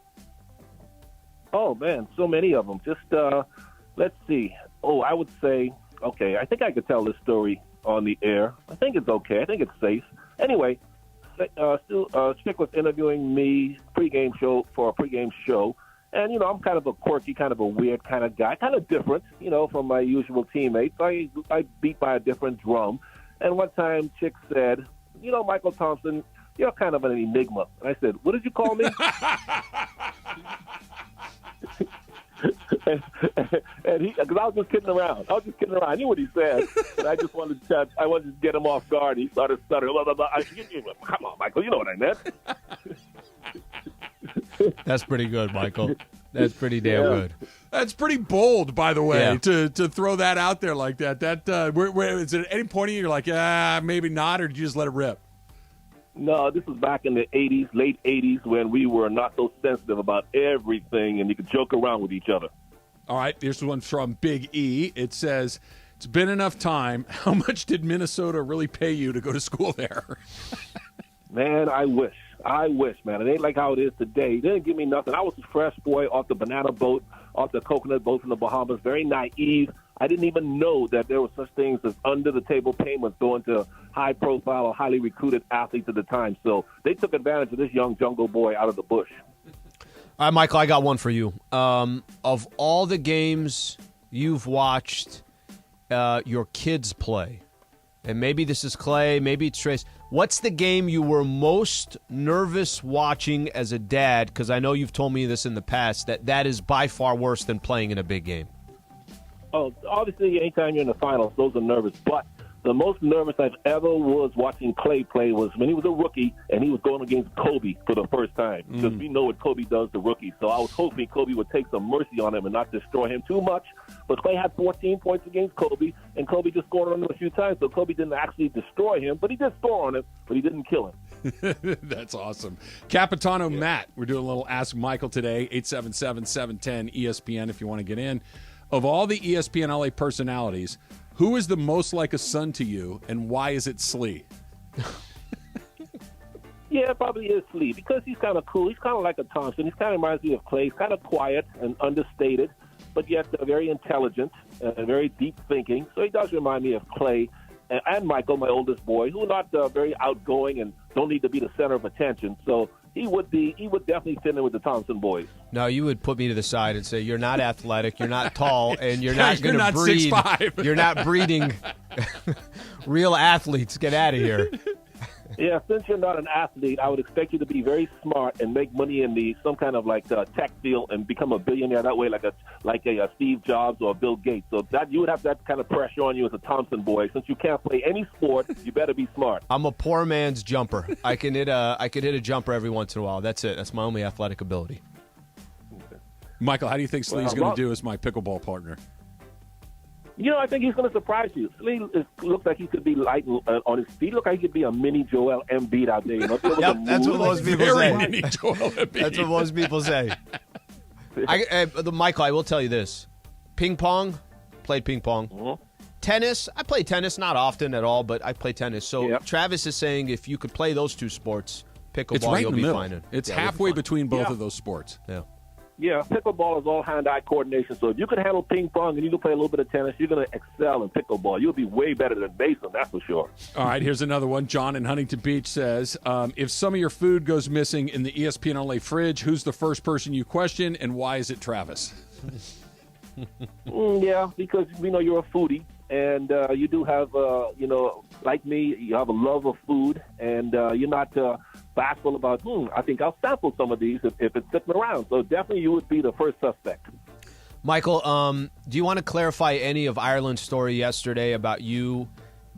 Oh, man, so many of them. Just, let's see. Oh, I would say, okay, I think I could tell this story on the air. I think it's okay. I think it's safe. Anyway, Chick was interviewing me for a pregame show. And, I'm kind of a quirky, kind of a weird kind of guy, kind of different, from my usual teammates. I beat by a different drum. And one time Chick said, Michael Thompson, you're kind of an enigma. And I said, what did you call me? and he, because I was just kidding around. I knew what he said, but I just wanted to get him off guard. He started stuttering. Blah, blah, blah. Come on, Michael, you know what I meant. That's pretty good, Michael. That's pretty damn good. That's pretty bold, by the way, to throw that out there like that. Is it at any point you're like, maybe not, or did you just let it rip? No, this was back in the 80s, late 80s, when we were not so sensitive about everything, and you could joke around with each other. All right, here's one from Big E. It says, it's been enough time. How much did Minnesota really pay you to go to school there? Man, I wish, man. It ain't like how it is today. They didn't give me nothing. I was a fresh boy off the banana boat, off the coconut boat from the Bahamas, very naive. I didn't even know that there were such things as under-the-table payments going to high-profile or highly recruited athletes at the time. So they took advantage of this young jungle boy out of the bush. All right, Michael, I got one for you. Of all the games you've watched your kids play, and maybe this is Clay, maybe it's Trace. What's the game you were most nervous watching as a dad? Because I know you've told me this in the past, that is by far worse than playing in a big game. Oh, obviously, anytime you're in the finals, those are nervous. But the most nervous I've ever was watching Clay play was when he was a rookie and he was going against Kobe for the first time. Because we know what Kobe does to rookies. So I was hoping Kobe would take some mercy on him and not destroy him too much. But Clay had 14 points against Kobe, and Kobe just scored on him a few times. So Kobe didn't actually destroy him, but he did score on him, but he didn't kill him. That's awesome. Capitano Matt, we're doing a little Ask Michael today, 877-710-ESPN if you want to get in. Of all the ESPN LA personalities, who is the most like a son to you, and why is it Slee? Yeah, it probably is Slee, because he's kind of cool. He's kind of like a Thompson. He kind of reminds me of Clay. He's kind of quiet and understated, but yet very intelligent and very deep thinking. So he does remind me of Clay and Michael, my oldest boy, who are not very outgoing and don't need to be the center of attention. So he would definitely fit in with the Thompson boys. No, you would put me to the side and say, you're not athletic, you're not tall, and you're not going to breed. 6'5". You're not breeding real athletes. Get out of here. Yeah, since you're not an athlete, I would expect you to be very smart and make money in some kind of tech field and become a billionaire that way, like a Steve Jobs or a Bill Gates. So that you would have that kind of pressure on you as a Thompson boy. Since you can't play any sport, you better be smart. I'm a poor man's jumper. I can hit a jumper every once in a while. That's it. That's my only athletic ability. Michael, how do you think Slee's going to do as my pickleball partner? You know, I think he's going to surprise you. Slee looks like he could be light on his feet. Look like he could be a mini Joel Embiid out there. You know, yep, that's what most people say. Mini Joel Embiid. That's what most people say. Michael, I will tell you this. Ping pong, played ping pong. Mm-hmm. Tennis, I play tennis, not often at all, but I play tennis. So yep. Travis is saying if you could play those two sports, pickleball, it's right you'll in the be middle. fine in. It's halfway between both of those sports. Yeah. Yeah, pickleball is all hand-eye coordination. So if you can handle ping pong and you can play a little bit of tennis, you're going to excel in pickleball. You'll be way better than Mason, that's for sure. All right, here's another one. John in Huntington Beach says, if some of your food goes missing in the ESPN LA fridge, who's the first person you question, and why is it Travis? Yeah, because we know you're a foodie, and you do have, like me, you have a love of food, and you're not bashful about, I think I'll sample some of these if it's sitting around. So definitely you would be the first suspect. Michael, do you want to clarify any of Ireland's story yesterday about you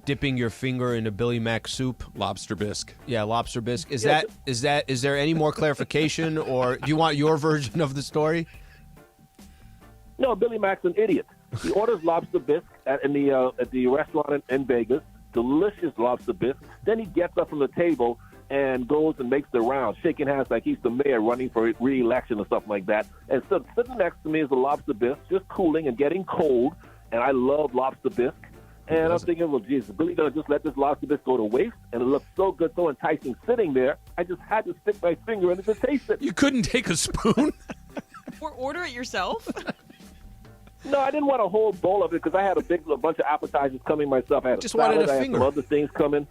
dipping your finger in a Billy Mac soup? Lobster bisque. Yeah, lobster bisque. Is there any more clarification, or do you want your version of the story? No, Billy Mac's an idiot. He orders lobster bisque at the restaurant in Vegas, delicious lobster bisque. Then he gets up from the table and goes and makes the round, shaking hands like he's the mayor running for re-election or something like that. And so sitting next to me is a lobster bisque, just cooling and getting cold. And I love lobster bisque. And I'm thinking, well, geez, is Billy going to just let this lobster bisque go to waste? And it looks so good, so enticing sitting there. I just had to stick my finger in it to taste it. You couldn't take a spoon? Or order it yourself? No, I didn't want a whole bowl of it because I had a bunch of appetizers coming myself. I had just salad, wanted a I had finger. some other things coming.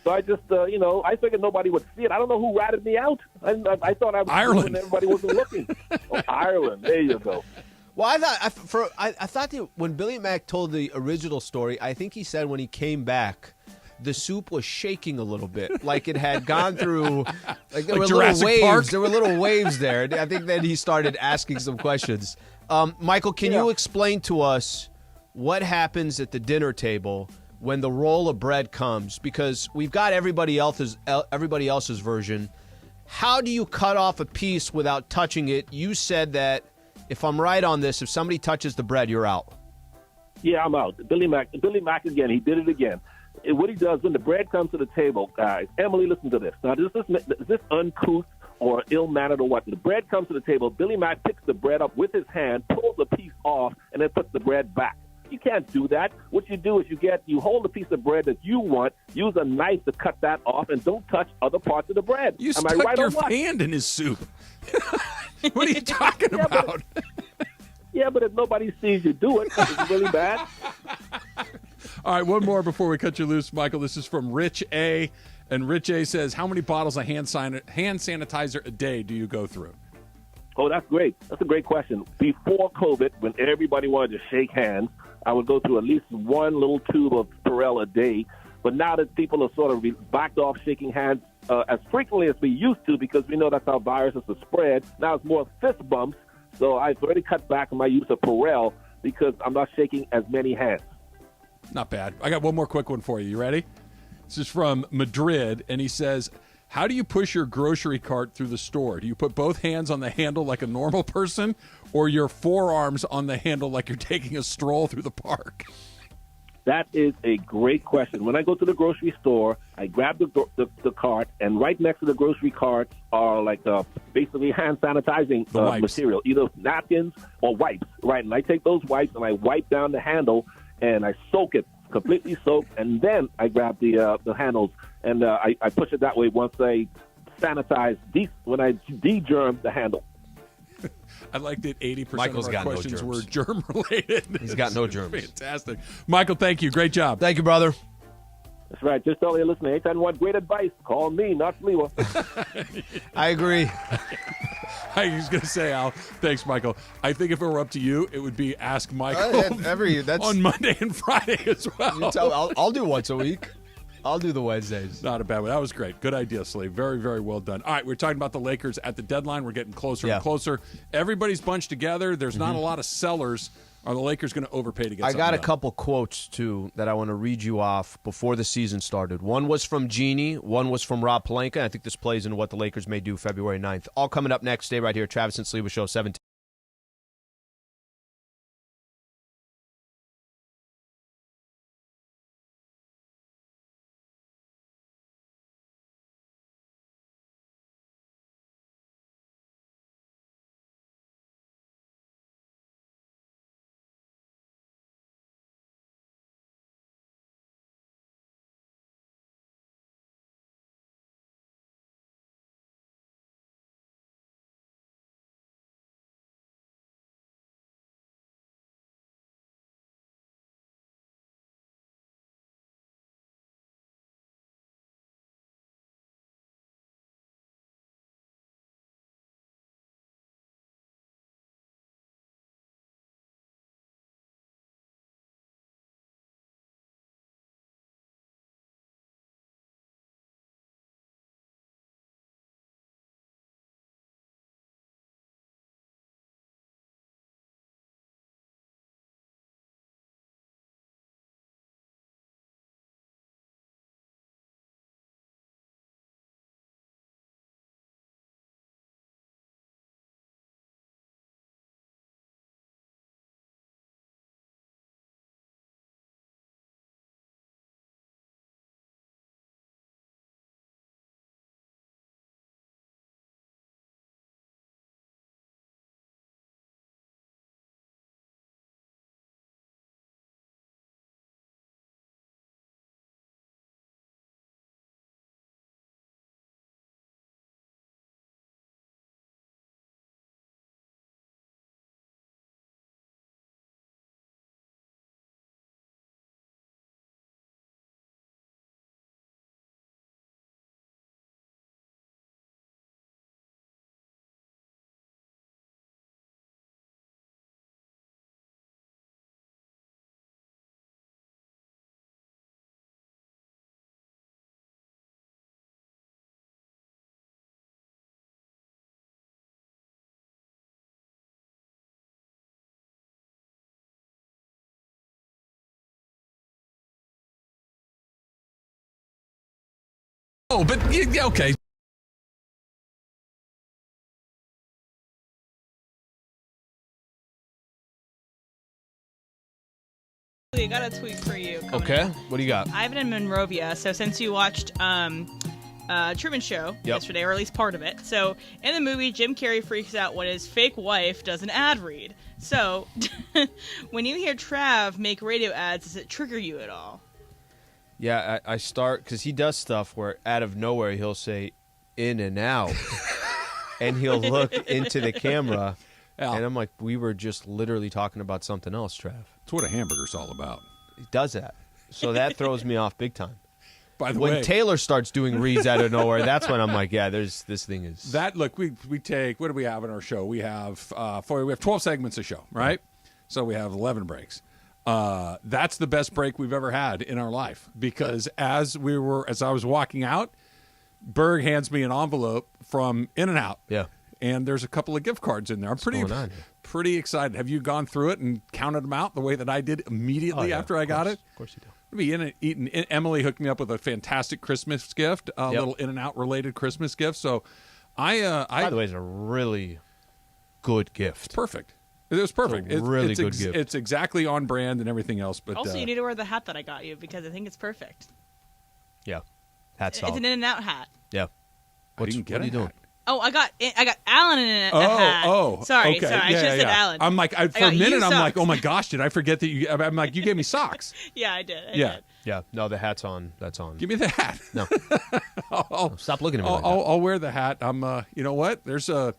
So I just, I figured nobody would see it. I don't know who ratted me out. I thought I was Ireland. And everybody wasn't looking. Oh, Ireland. There you go. Well, I thought that when Billy Mac told the original story, I think he said when he came back, the soup was shaking a little bit, like it had gone through, like there were Jurassic little waves. Park? There were little waves there. I think then he started asking some questions. Michael, can you explain to us what happens at the dinner table when the roll of bread comes? Because we've got everybody else's version. How do you cut off a piece without touching it? You said that, if I'm right on this, if somebody touches the bread, you're out. Yeah, I'm out. Billy Mac again. He did it again. What he does when the bread comes to the table, guys, Emily, listen to this. Now, is this uncouth or ill-mannered or what? The bread comes to the table. Billy Mac picks the bread up with his hand, pulls the piece off, and then puts the bread back. You can't do that. What you do is you hold a piece of bread that you want, use a knife to cut that off, and don't touch other parts of the bread. You Am stuck I right your or what? hand in his soup. What are you talking about? Yeah, but if nobody sees you do it, it's really bad. All right, one more before we cut you loose, Michael. This is from Rich A. And Rich A says, how many bottles of hand sanitizer a day do you go through? Oh, that's great. That's a great question. Before COVID, when everybody wanted to shake hands, I would go through at least one little tube of Perel a day. But now that people are sort of backed off shaking hands as frequently as we used to, because we know that's how viruses are spread, now it's more fist bumps. So I've already cut back on my use of Purell because I'm not shaking as many hands. Not bad. I got one more quick one for you. You ready? This is from Madrid, and he says, how do you push your grocery cart through the store? Do you put both hands on the handle like a normal person, or your forearms on the handle like you're taking a stroll through the park? That is a great question. When I go to the grocery store, I grab the cart, and right next to the grocery cart are like basically hand sanitizing material, either napkins or wipes, right? And I take those wipes and I wipe down the handle, and I soak it, completely soaked, and then I grab the handles, and I push it that way once I sanitize, when I de-germ the handle. I like that 80% Michael's of our got questions no were germ-related. He's got no germs. Fantastic. Michael, thank you. Great job. Thank you, brother. That's right. Just tell your listener, anytime you want great advice, call me, not Sliwa. I agree. I was going to say, Al, thanks, Michael. I think if it were up to you, it would be Ask Michael on Monday and Friday as well. I'll do once a week. I'll do the Wednesdays. Not a bad one. That was great. Good idea, Slave. Very, very well done. All right, we're talking about the Lakers at the deadline. We're getting closer and closer. Everybody's bunched together. There's not a lot of sellers. Are the Lakers going to overpay to get something got a done? couple quotes, too, that I want to read you off before the season started. One was from Jeannie. One was from Rob Pelinka. I think this plays into what the Lakers may do February 9th. All coming up next. Stay right here. Travis and Sliwa Show 17. Oh, but yeah, okay. I got a tweet for you. Okay, what do you got? Ivan in Monrovia. So since you watched Truman Show yesterday, or at least part of it. So in the movie, Jim Carrey freaks out when his fake wife does an ad read. So when you hear Trav make radio ads, does it trigger you at all? Yeah, I start, because he does stuff where out of nowhere he'll say, in and out. And he'll look into the camera. And I'm like, we were just literally talking about something else, Trav. That's what a hamburger's all about. He does that. So that throws me off big time. By the way, when Taylor starts doing reads out of nowhere, that's when I'm like, yeah, this thing is. That, look, we take, what do we have in our show? We have 12 segments a show, right? So we have 11 breaks. That's the best break we've ever had in our life, because as I was walking out, Berg hands me an envelope from In-N-Out. Yeah. And there's a couple of gift cards in there. I'm pretty excited. Have you gone through it and counted them out the way that I did immediately after I got it? Of course you do. Eating. Emily hooked me up with a fantastic Christmas gift, a little In-N-Out related Christmas gift. So by the way, it's a really good gift. It's perfect. It was perfect. It's a really good gift. It's exactly on brand and everything else. But also, you need to wear the hat that I got you because I think it's perfect. Yeah, hat's solid. It's an In-N-Out hat. Yeah. What are you doing? Oh, I got Alan in a hat. Sorry, okay. I should have said Alan. I'm like, for a minute, I'm like, oh my gosh, did I forget that you? I'm like, you gave me socks. Yeah, I did. Yeah. No, the hat's on. That's on. Give me the hat. No. Stop looking at me. I'll wear the hat. I'm. You know what? There's a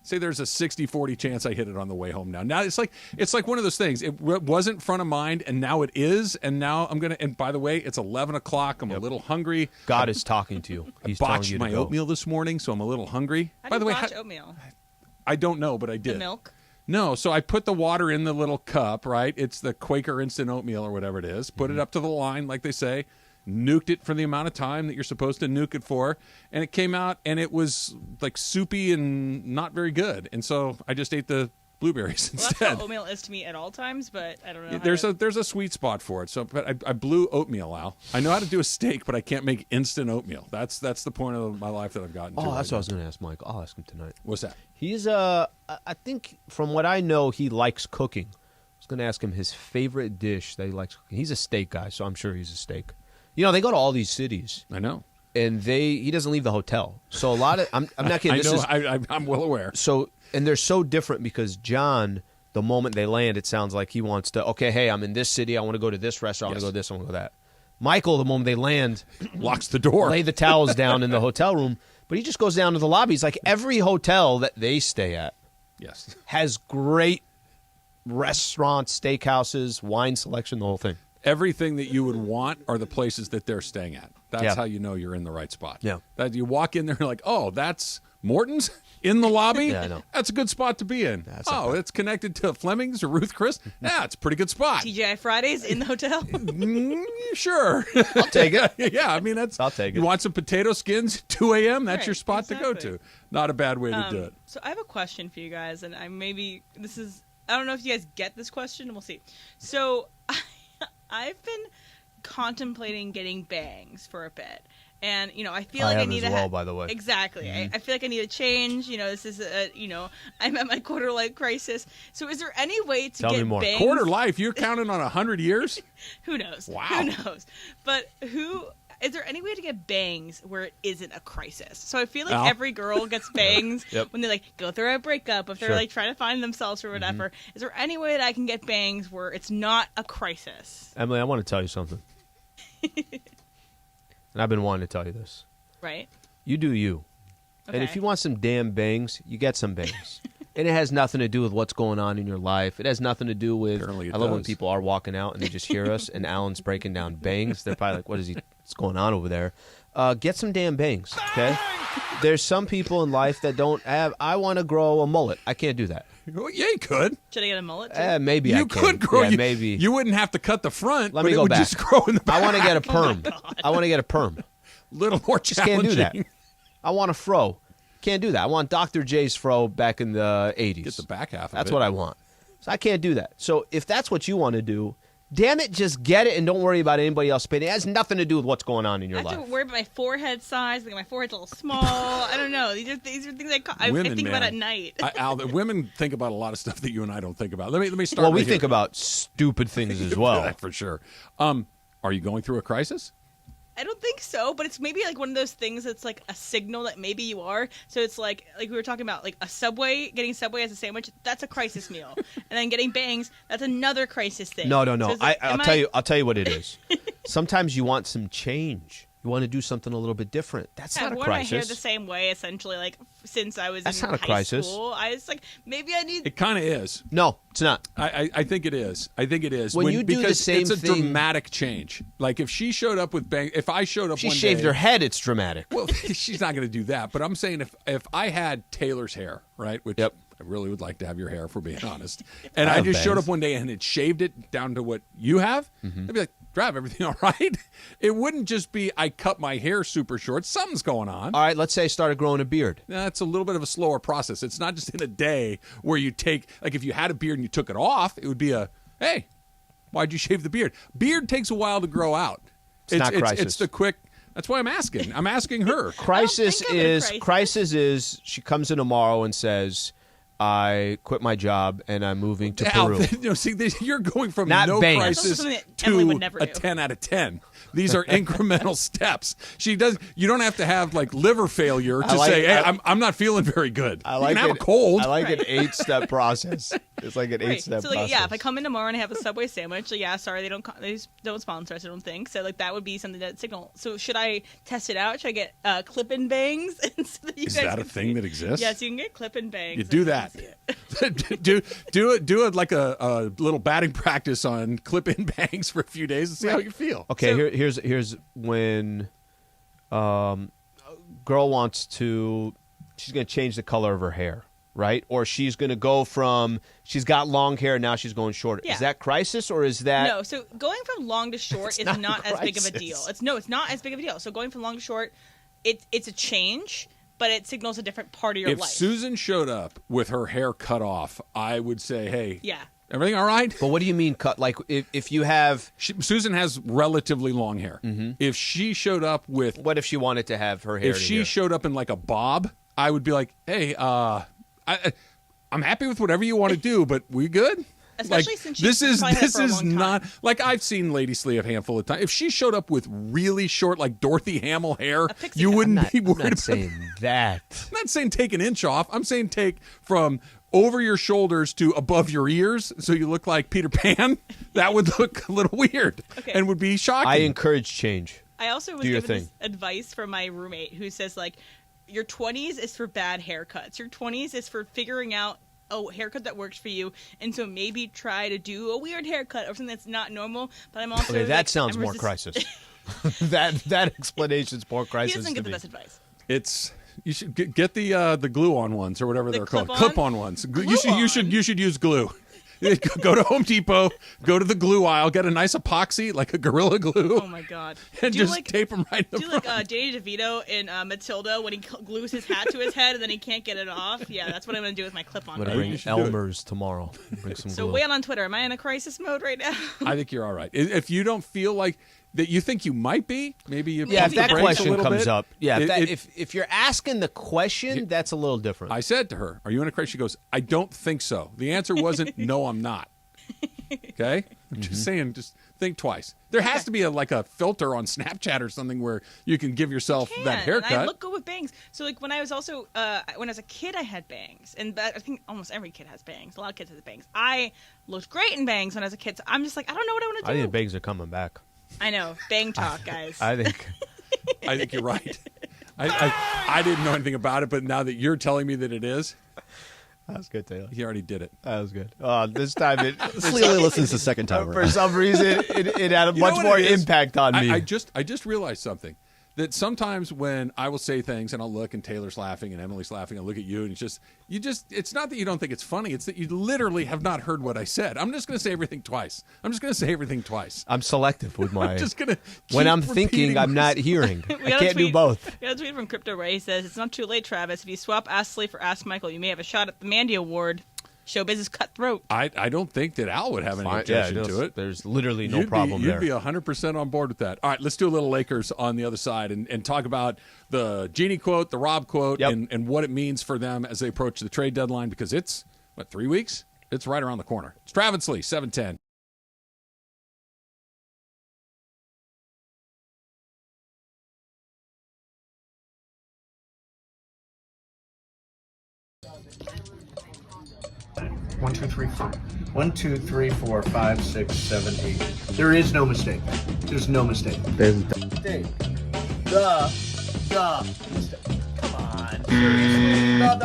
60-40 chance I hit it on the way home. Now it's like one of those things. It wasn't front of mind, and now it is. And now I'm gonna. And by the way, it's 11 o'clock. I'm a little hungry. God is talking to you. He's botched telling you to my go. oatmeal this morning, so I'm a little hungry. How by do the you way, botch oatmeal? I don't know, but I did. The milk? No, so I put the water in the little cup. Right, it's the Quaker instant oatmeal or whatever it is. Put it up to the line, like they say. Nuked it for the amount of time that you're supposed to nuke it for, and it came out and it was like soupy and not very good, and so I just ate the blueberries instead. That's how oatmeal is to me at all times, but I don't know. There's a sweet spot for it. So, but I blew oatmeal, Al. I know how to do a steak, but I can't make instant oatmeal. That's the point of my life that I've gotten to. Oh, that's what I was going to ask Mike. I'll ask him tonight. What's that? He's I think from what I know, he likes cooking. I was going to ask him his favorite dish that he likes cooking. He's a steak guy, so I'm sure he's a steak. You know, they go to all these cities. I know. And he doesn't leave the hotel. So a lot of, I'm not kidding. I'm well aware. So, and they're so different because John, the moment they land, it sounds like he wants to, okay, hey, I'm in this city. I want to go to this restaurant. I want to go to this. I want to go to that. Michael, the moment they land, locks the door. Lay the towels down in the hotel room. But he just goes down to the lobby. It's like every hotel that they stay at has great restaurants, steakhouses, wine selection, the whole thing. Everything that you would want are the places that they're staying at. That's how you know you're in the right spot. Yeah. That you walk in there and you're like, oh, that's Morton's in the lobby? Yeah, I know. That's a good spot to be in. It's connected to Fleming's or Ruth Chris? Yeah, it's a pretty good spot. TGI Fridays in the hotel? Sure. I'll take it. Yeah, I mean, I'll take it. You want some potato skins at 2 a.m.? That's your spot to go to. Not a bad way to do it. So I have a question for you guys, and I don't know if you guys get this question. We'll see. So I've been contemplating getting bangs for a bit. And, I feel like I need to by the way. Exactly. Mm-hmm. I feel like I need a change. This is I'm at my quarter life crisis. So is there any way to Tell get me more. bangs? Quarter life? You're counting on 100 years? Who knows? Wow. Who knows? But is there any way to get bangs where it isn't a crisis? So I feel like every girl gets bangs when they go through a breakup, if they're trying to find themselves or whatever. Mm-hmm. Is there any way that I can get bangs where it's not a crisis? Emily, I want to tell you something. And I've been wanting to tell you this. Right. You do you. Okay. And if you want some damn bangs, you get some bangs. And it has nothing to do with what's going on in your life. It has nothing to do with... I love when people are walking out and they just hear us and Alan's breaking down bangs. They're probably like, what's going on over there? Get some damn bangs, okay? There's some people in life that don't have... I want to grow a mullet. I can't do that. Well, yeah, you could. Should I get a mullet too? Maybe I can. You could grow. Yeah, maybe. You wouldn't have to cut the front. Let me but go it would back. just grow in the back. I want to get a perm. I want to get a perm. Little more Just challenging. can't do that. I want a fro. Can't do that. I want Dr. J's fro back in the 80s. Get the back half of That's it. what I want. So I can't do that. So if that's what you want to do, damn it, just get it and don't worry about anybody else spending. It has nothing to do with what's going on in your I have life. to worry about my forehead size. Like my forehead's a little small. I don't know. These are things I think about at night. Al, the women think about a lot of stuff that you and I don't think about. Let me start. Well, we think about stupid things as well. For sure. Are you going through a crisis? I don't think so, but it's maybe like one of those things that's like a signal that maybe you are. So it's like we were talking about, like getting Subway as a sandwich, that's a crisis meal. And then getting bangs, that's another crisis thing. No. So I'll tell you what it is. Sometimes you want some change. You want to do something a little bit different. That's not a crisis. I've worn my hair the same way, essentially, like since I was in not a high crisis. school. I was like, maybe I need... It kind of is. No, it's not. I think it is. I think it is. When you do the same it's a thing- dramatic change. Like if she showed up with bang, if I showed up She one shaved day, her head, it's dramatic. Well, she's not going to do that. But I'm saying if I had Taylor's hair, right, which I really would like to have your hair, if we're being honest. And I just showed up one day and had shaved it down to what you have. I'd be like, Trav, everything all right? It wouldn't just be I cut my hair super short. Something's going on. All right, let's say I started growing a beard. That's a little bit of a slower process. It's not just in a day where you take, like if you had a beard and you took it off, it would be a, hey, why'd you shave the beard? Beard takes a while to grow out. It's not crisis. It's the quick. That's why I'm asking. I'm asking her. Crisis is she comes in tomorrow and says, I quit my job and I'm moving to Peru. You're going from Not no bangs. crisis Emily to would never a do. 10 out of 10. These are incremental steps. She does. You don't have to have like liver failure to say, "Hey, I'm not feeling very good." You can have a cold. I like an 8-step process. It's like an 8-step So process. yeah, if I come in tomorrow and I have a Subway sandwich, like, yeah, sorry, they don't sponsor us, I don't think. So like that would be something that signal. So should I test it out? Should I get clip-in bangs? So that Is that a thing that exists? Yes, you can get clip-in bangs. You do that. do it like a little batting practice on clip-in bangs for a few days and see how you feel. Okay, here's when girl wants to, she's going to change the color of her hair, right? Or she's going to go from, she's got long hair, now she's going shorter. Yeah. Is that crisis or is that? No, so going from long to short is not as big of a deal. It's not as big of a deal. So going from long to short, it's a change, but it signals a different part of your If life. Susan showed up with her hair cut off, I would say, hey, yeah. Everything all right? But what do you mean cut? Like if you have... Susan has relatively long hair. Mm-hmm. If she showed up with... What if she wanted to have her hair If she showed up in like a bob, I would be like, hey, I'm happy with whatever you want to do, but we good? Especially like, since this she's is for a long not time. like I've seen Lady Slee a handful of times. If she showed up with really short, like Dorothy Hamill hair, you wouldn't be worried. I'm not saying that. I'm not saying take an inch off. I'm saying take from over your shoulders to above your ears, so you look like Peter Pan. That would look a little weird and would be shocking. I encourage change. I also was given this advice from my roommate who says, like, your 20s is for bad haircuts. Your 20s is for figuring out a haircut that works for you, and so maybe try to do a weird haircut or something that's not normal. But I'm also okay. That like, sounds more crisis. that explanation's more crisis. He doesn't get to the me. best advice. It's you should get the glue-on ones or whatever they're called. clip-on? Clip-on ones. You should use glue. Go to Home Depot, go to the glue aisle, get a nice epoxy like a Gorilla Glue. Oh my God! And just tape them right in the front. Like Danny DeVito in Matilda when he glues his hat to his head and then he can't get it off. Yeah, that's what I'm gonna do with my clip-on. I'm gonna bring Elmer's tomorrow. Bring some So glue. weigh in on Twitter. Am I in a crisis mode right now? I think you're all right. If you don't feel like that, you think you might be. Maybe you. Yeah, if that question comes bit. up. Yeah, if you're asking the question, that's a little different. I said to her, "Are you in a crisis?" She goes, "I don't think so." The answer wasn't, "No, I'm not." Okay, I'm just saying, just think twice. There has to be a filter on Snapchat or something where you can give yourself that haircut. And I look good with bangs. So like when I was also when I was a kid, I had bangs, and I think almost every kid has bangs. A lot of kids have bangs. I looked great in bangs when I was a kid. So I'm just like, I don't know what I want to do. I think bangs are coming back. I know, bang talk, guys. I think you're right. I didn't know anything about it, but now that you're telling me that it is. That was good, Taylor. He already did it. That was good. This time Slee only listens the second time. For some reason, it had a much more impact on me. I just realized something. That sometimes when I will say things and I'll look and Taylor's laughing and Emily's laughing, I look at you and it's not that you don't think it's funny. It's that you literally have not heard what I said. I'm just going to say everything twice. I'm selective with my. I'm just going to. When I'm thinking, I'm not hearing. I can't do both. We got a tweet from Crypto Ray. Says it's not too late, Travis. If you swap Ask Slee for Ask Michael, you may have a shot at the Mandy Award. Showbiz is cutthroat. I don't think that Al would have any objection to it. There's literally no problem there. You'd be 100% on board with that. All right, let's do a little Lakers on the other side and talk about the Genie quote, the Rob quote, and what it means for them as they approach the trade deadline, because it's, 3 weeks? It's right around the corner. It's Travis Lee, 710. One, two, three, four. 1, 2, 3, 4, 5, 6, 7, 8. There is no mistake. There's no mistake. There's mistake. The mistake. Come on. Seriously. Well,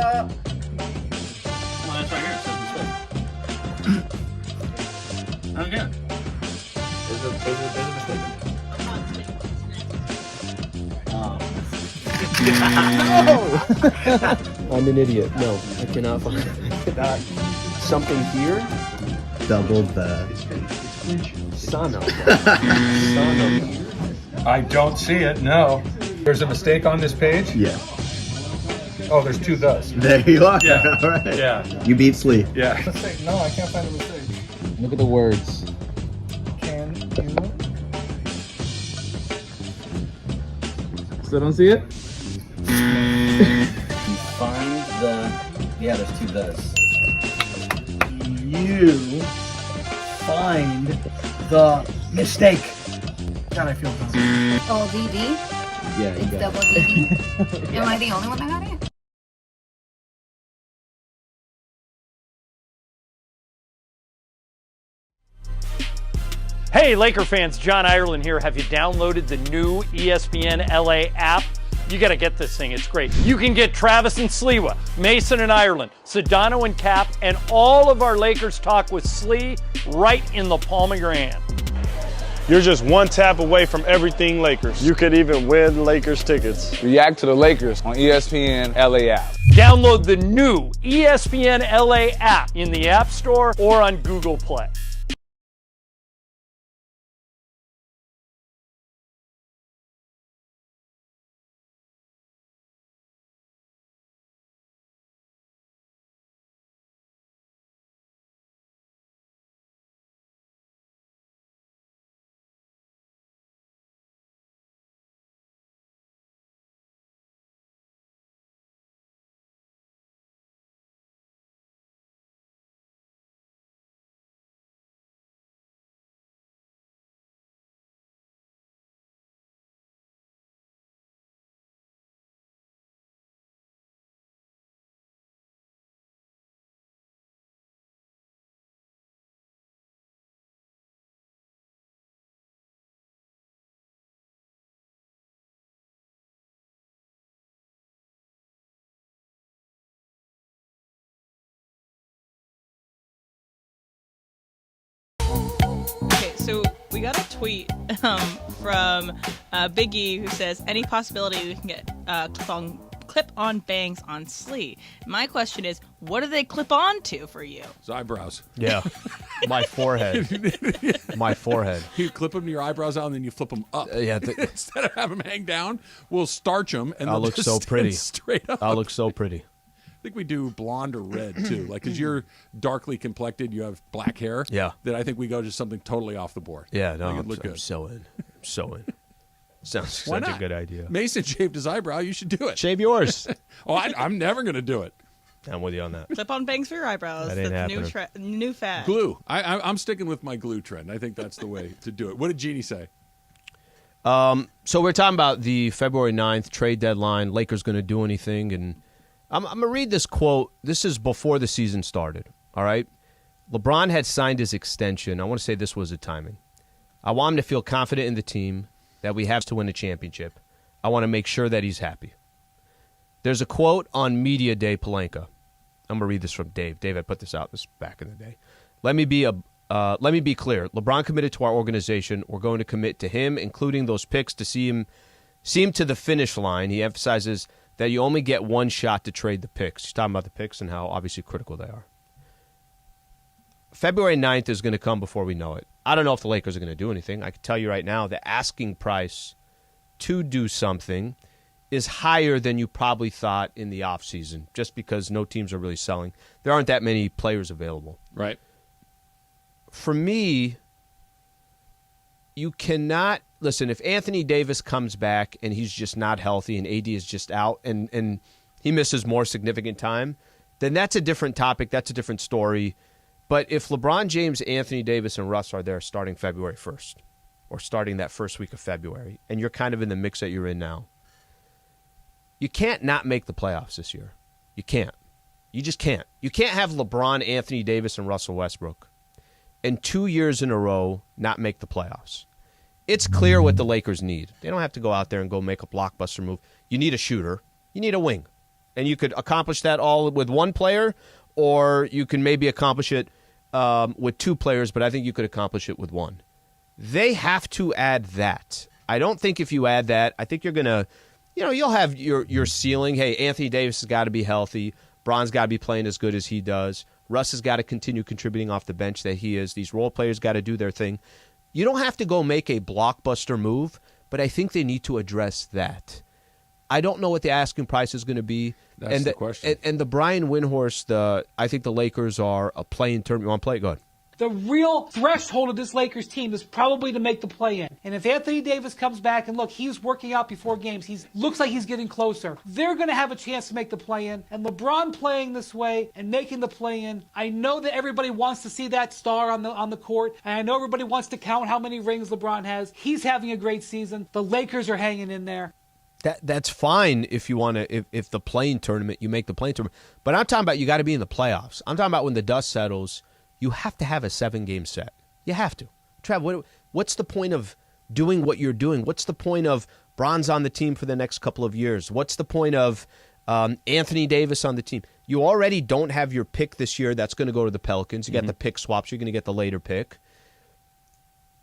that's right here. It says mistake. Okay. There's a mistake. No! I'm an idiot. No, I cannot find That something here? Double the. Son of a. I don't see it, no. There's a mistake on this page? Yeah. Oh, there's two thus. There you are. Yeah. All right. Yeah. You beat Slee. Yeah. No, I can't find the mistake. Look at the words. Can you? Still don't see it? You find the. Yeah, there's two thus. You find the mistake. God, I feel bad. Oh, DD? Yeah, It's double DD. Am I the only one that got it? Hey, Laker fans, John Ireland here. Have you downloaded the new ESPN LA app? You got to get this thing. It's great. You can get Travis and Sliwa, Mason and Ireland, Sedano and Cap, and all of our Lakers talk with Slee right in the palm of your hand. You're just one tap away from everything Lakers. You could even win Lakers tickets. React to the Lakers on ESPN LA app. Download the new ESPN LA app in the App Store or on Google Play. Okay, so we got a tweet from Big E who says, any possibility we can get clip-on bangs on Slee? My question is, what do they clip on to for you? His eyebrows. Yeah. My forehead. My forehead. You clip them to your eyebrows out and then you flip them up. Yeah. Instead of having them hang down, we'll starch them and I'll they'll look just so stand pretty. straight up. I'll look so pretty. I think we do blonde or red too. Like, because you're darkly complected, you have black hair. Yeah. That I think we go to something totally off the board. Yeah, no, I think I'm it'd look good. so in. I'm so in. Sounds Why such a not? good idea. Mason shaved his eyebrow. You should do it. Shave yours. Oh, I'm never going to do it. I'm with you on that. Clip-on bangs for your eyebrows. That ain't That's new fad. Glue. I'm sticking with my glue trend. I think that's the way to do it. What did Jeannie say? So we're talking about the February 9th trade deadline. Lakers going to do anything? And I'm going to read this quote. This is before the season started, all right? LeBron had signed his extension. I want to say this was the timing. I want him to feel confident in the team that we have to win a championship. I want to make sure that he's happy. There's a quote on Media Day Pelinka. I'm going to read this from Dave. Dave, I put this out this back in the day. Let me be clear. LeBron committed to our organization. We're going to commit to him, including those picks, to see him to the finish line. He emphasizes that you only get one shot to trade the picks. He's talking about the picks and how obviously critical they are. February 9th is going to come before we know it. I don't know if the Lakers are going to do anything. I can tell you right now the asking price to do something is higher than you probably thought in the offseason, just because no teams are really selling. There aren't that many players available. Right. For me, you cannot – listen, if Anthony Davis comes back and he's just not healthy and AD is just out and he misses more significant time, then that's a different topic. That's a different story. But if LeBron James, Anthony Davis, and Russ are there starting February 1st or starting that first week of February, and you're kind of in the mix that you're in now, you can't not make the playoffs this year. You can't. You just can't. You can't have LeBron, Anthony Davis, and Russell Westbrook and 2 years in a row not make the playoffs. It's clear what the Lakers need. They don't have to go out there and go make a blockbuster move. You need a shooter. You need a wing. And you could accomplish that all with one player, or you can maybe accomplish it with two players, but I think you could accomplish it with one. They have to add that. I don't think if you add that, I think you're going to, you'll have your ceiling. Hey, Anthony Davis has got to be healthy. Bron's got to be playing as good as he does. Russ has got to continue contributing off the bench that he is. These role players got to do their thing. You don't have to go make a blockbuster move, but I think they need to address that. I don't know what the asking price is going to be. That's the question. And the Brian Windhorst, I think the Lakers are a play-in tournament. You want to play? Go ahead. The real threshold of this Lakers team is probably to make the play-in. And if Anthony Davis comes back and look, he's working out before games. He looks like he's getting closer. They're going to have a chance to make the play-in. And LeBron playing this way and making the play-in, I know that everybody wants to see that star on the court. And I know everybody wants to count how many rings LeBron has. He's having a great season. The Lakers are hanging in there. That's fine if you want to. If the play-in tournament, you make the play-in tournament. But I'm talking about you got to be in the playoffs. I'm talking about when the dust settles. You have to have a 7-game set. You have to. Trav, what's the point of doing what you're doing? What's the point of Bron's on the team for the next couple of years? What's the point of Anthony Davis on the team? You already don't have your pick this year that's going to go to the Pelicans. You got the pick swaps. You're going to get the later pick.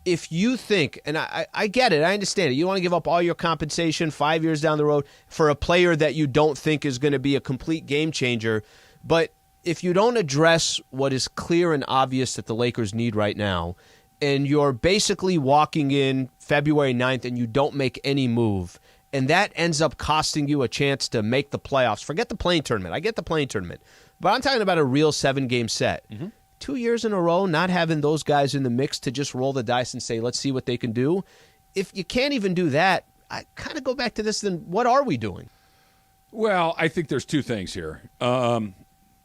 If you think, and I get it, I understand it, you want to give up all your compensation 5 years down the road for a player that you don't think is going to be a complete game changer, but if you don't address what is clear and obvious that the Lakers need right now, and you're basically walking in February 9th and you don't make any move, and that ends up costing you a chance to make the playoffs, forget the play-in tournament. I get the play-in tournament. But I'm talking about a real 7-game set. 2 years in a row, not having those guys in the mix to just roll the dice and say, let's see what they can do. If you can't even do that, I kind of go back to this, then what are we doing? Well, I think there's two things here.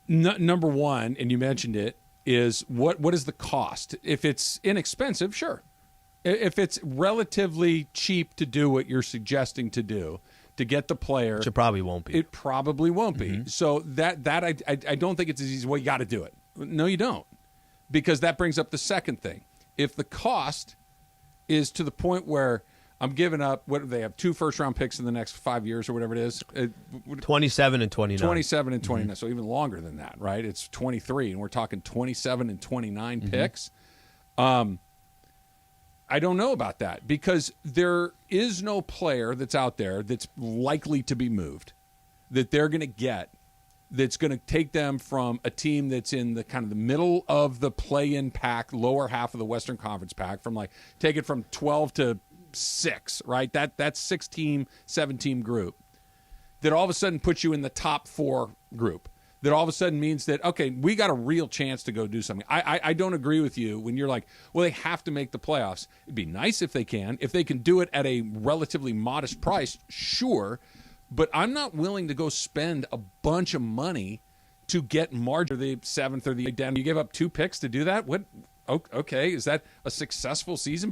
Number one, and you mentioned it, is what is the cost? If it's inexpensive, sure. If it's relatively cheap to do what you're suggesting to do, to get the player, which it probably won't be. It probably won't be. So that I don't think it's as easy. Well, you got to do it. No, you don't, because that brings up the second thing. If the cost is to the point where I'm giving up, what do they have, 2 first-round picks in the next 5 years or whatever it is? 27 and 29. 27 and 29, so even longer than that, right? It's 23, and we're talking 27 and 29 picks. I don't know about that, because there is no player that's out there that's likely to be moved that they're going to get that's going to take them from a team that's in the kind of the middle of the play-in pack, lower half of the Western Conference pack, from like take it from 12 to 6, right? That 6-team, 7-team group that all of a sudden puts you in the top 4 group. That all of a sudden means that, okay, we got a real chance to go do something. I don't agree with you when you're like, well, they have to make the playoffs. It'd be nice if they can. If they can do it at a relatively modest price, sure. But I'm not willing to go spend a bunch of money to get margin the 7th or the 8th down. You gave up 2 picks to do that? What? Okay, is that a successful season?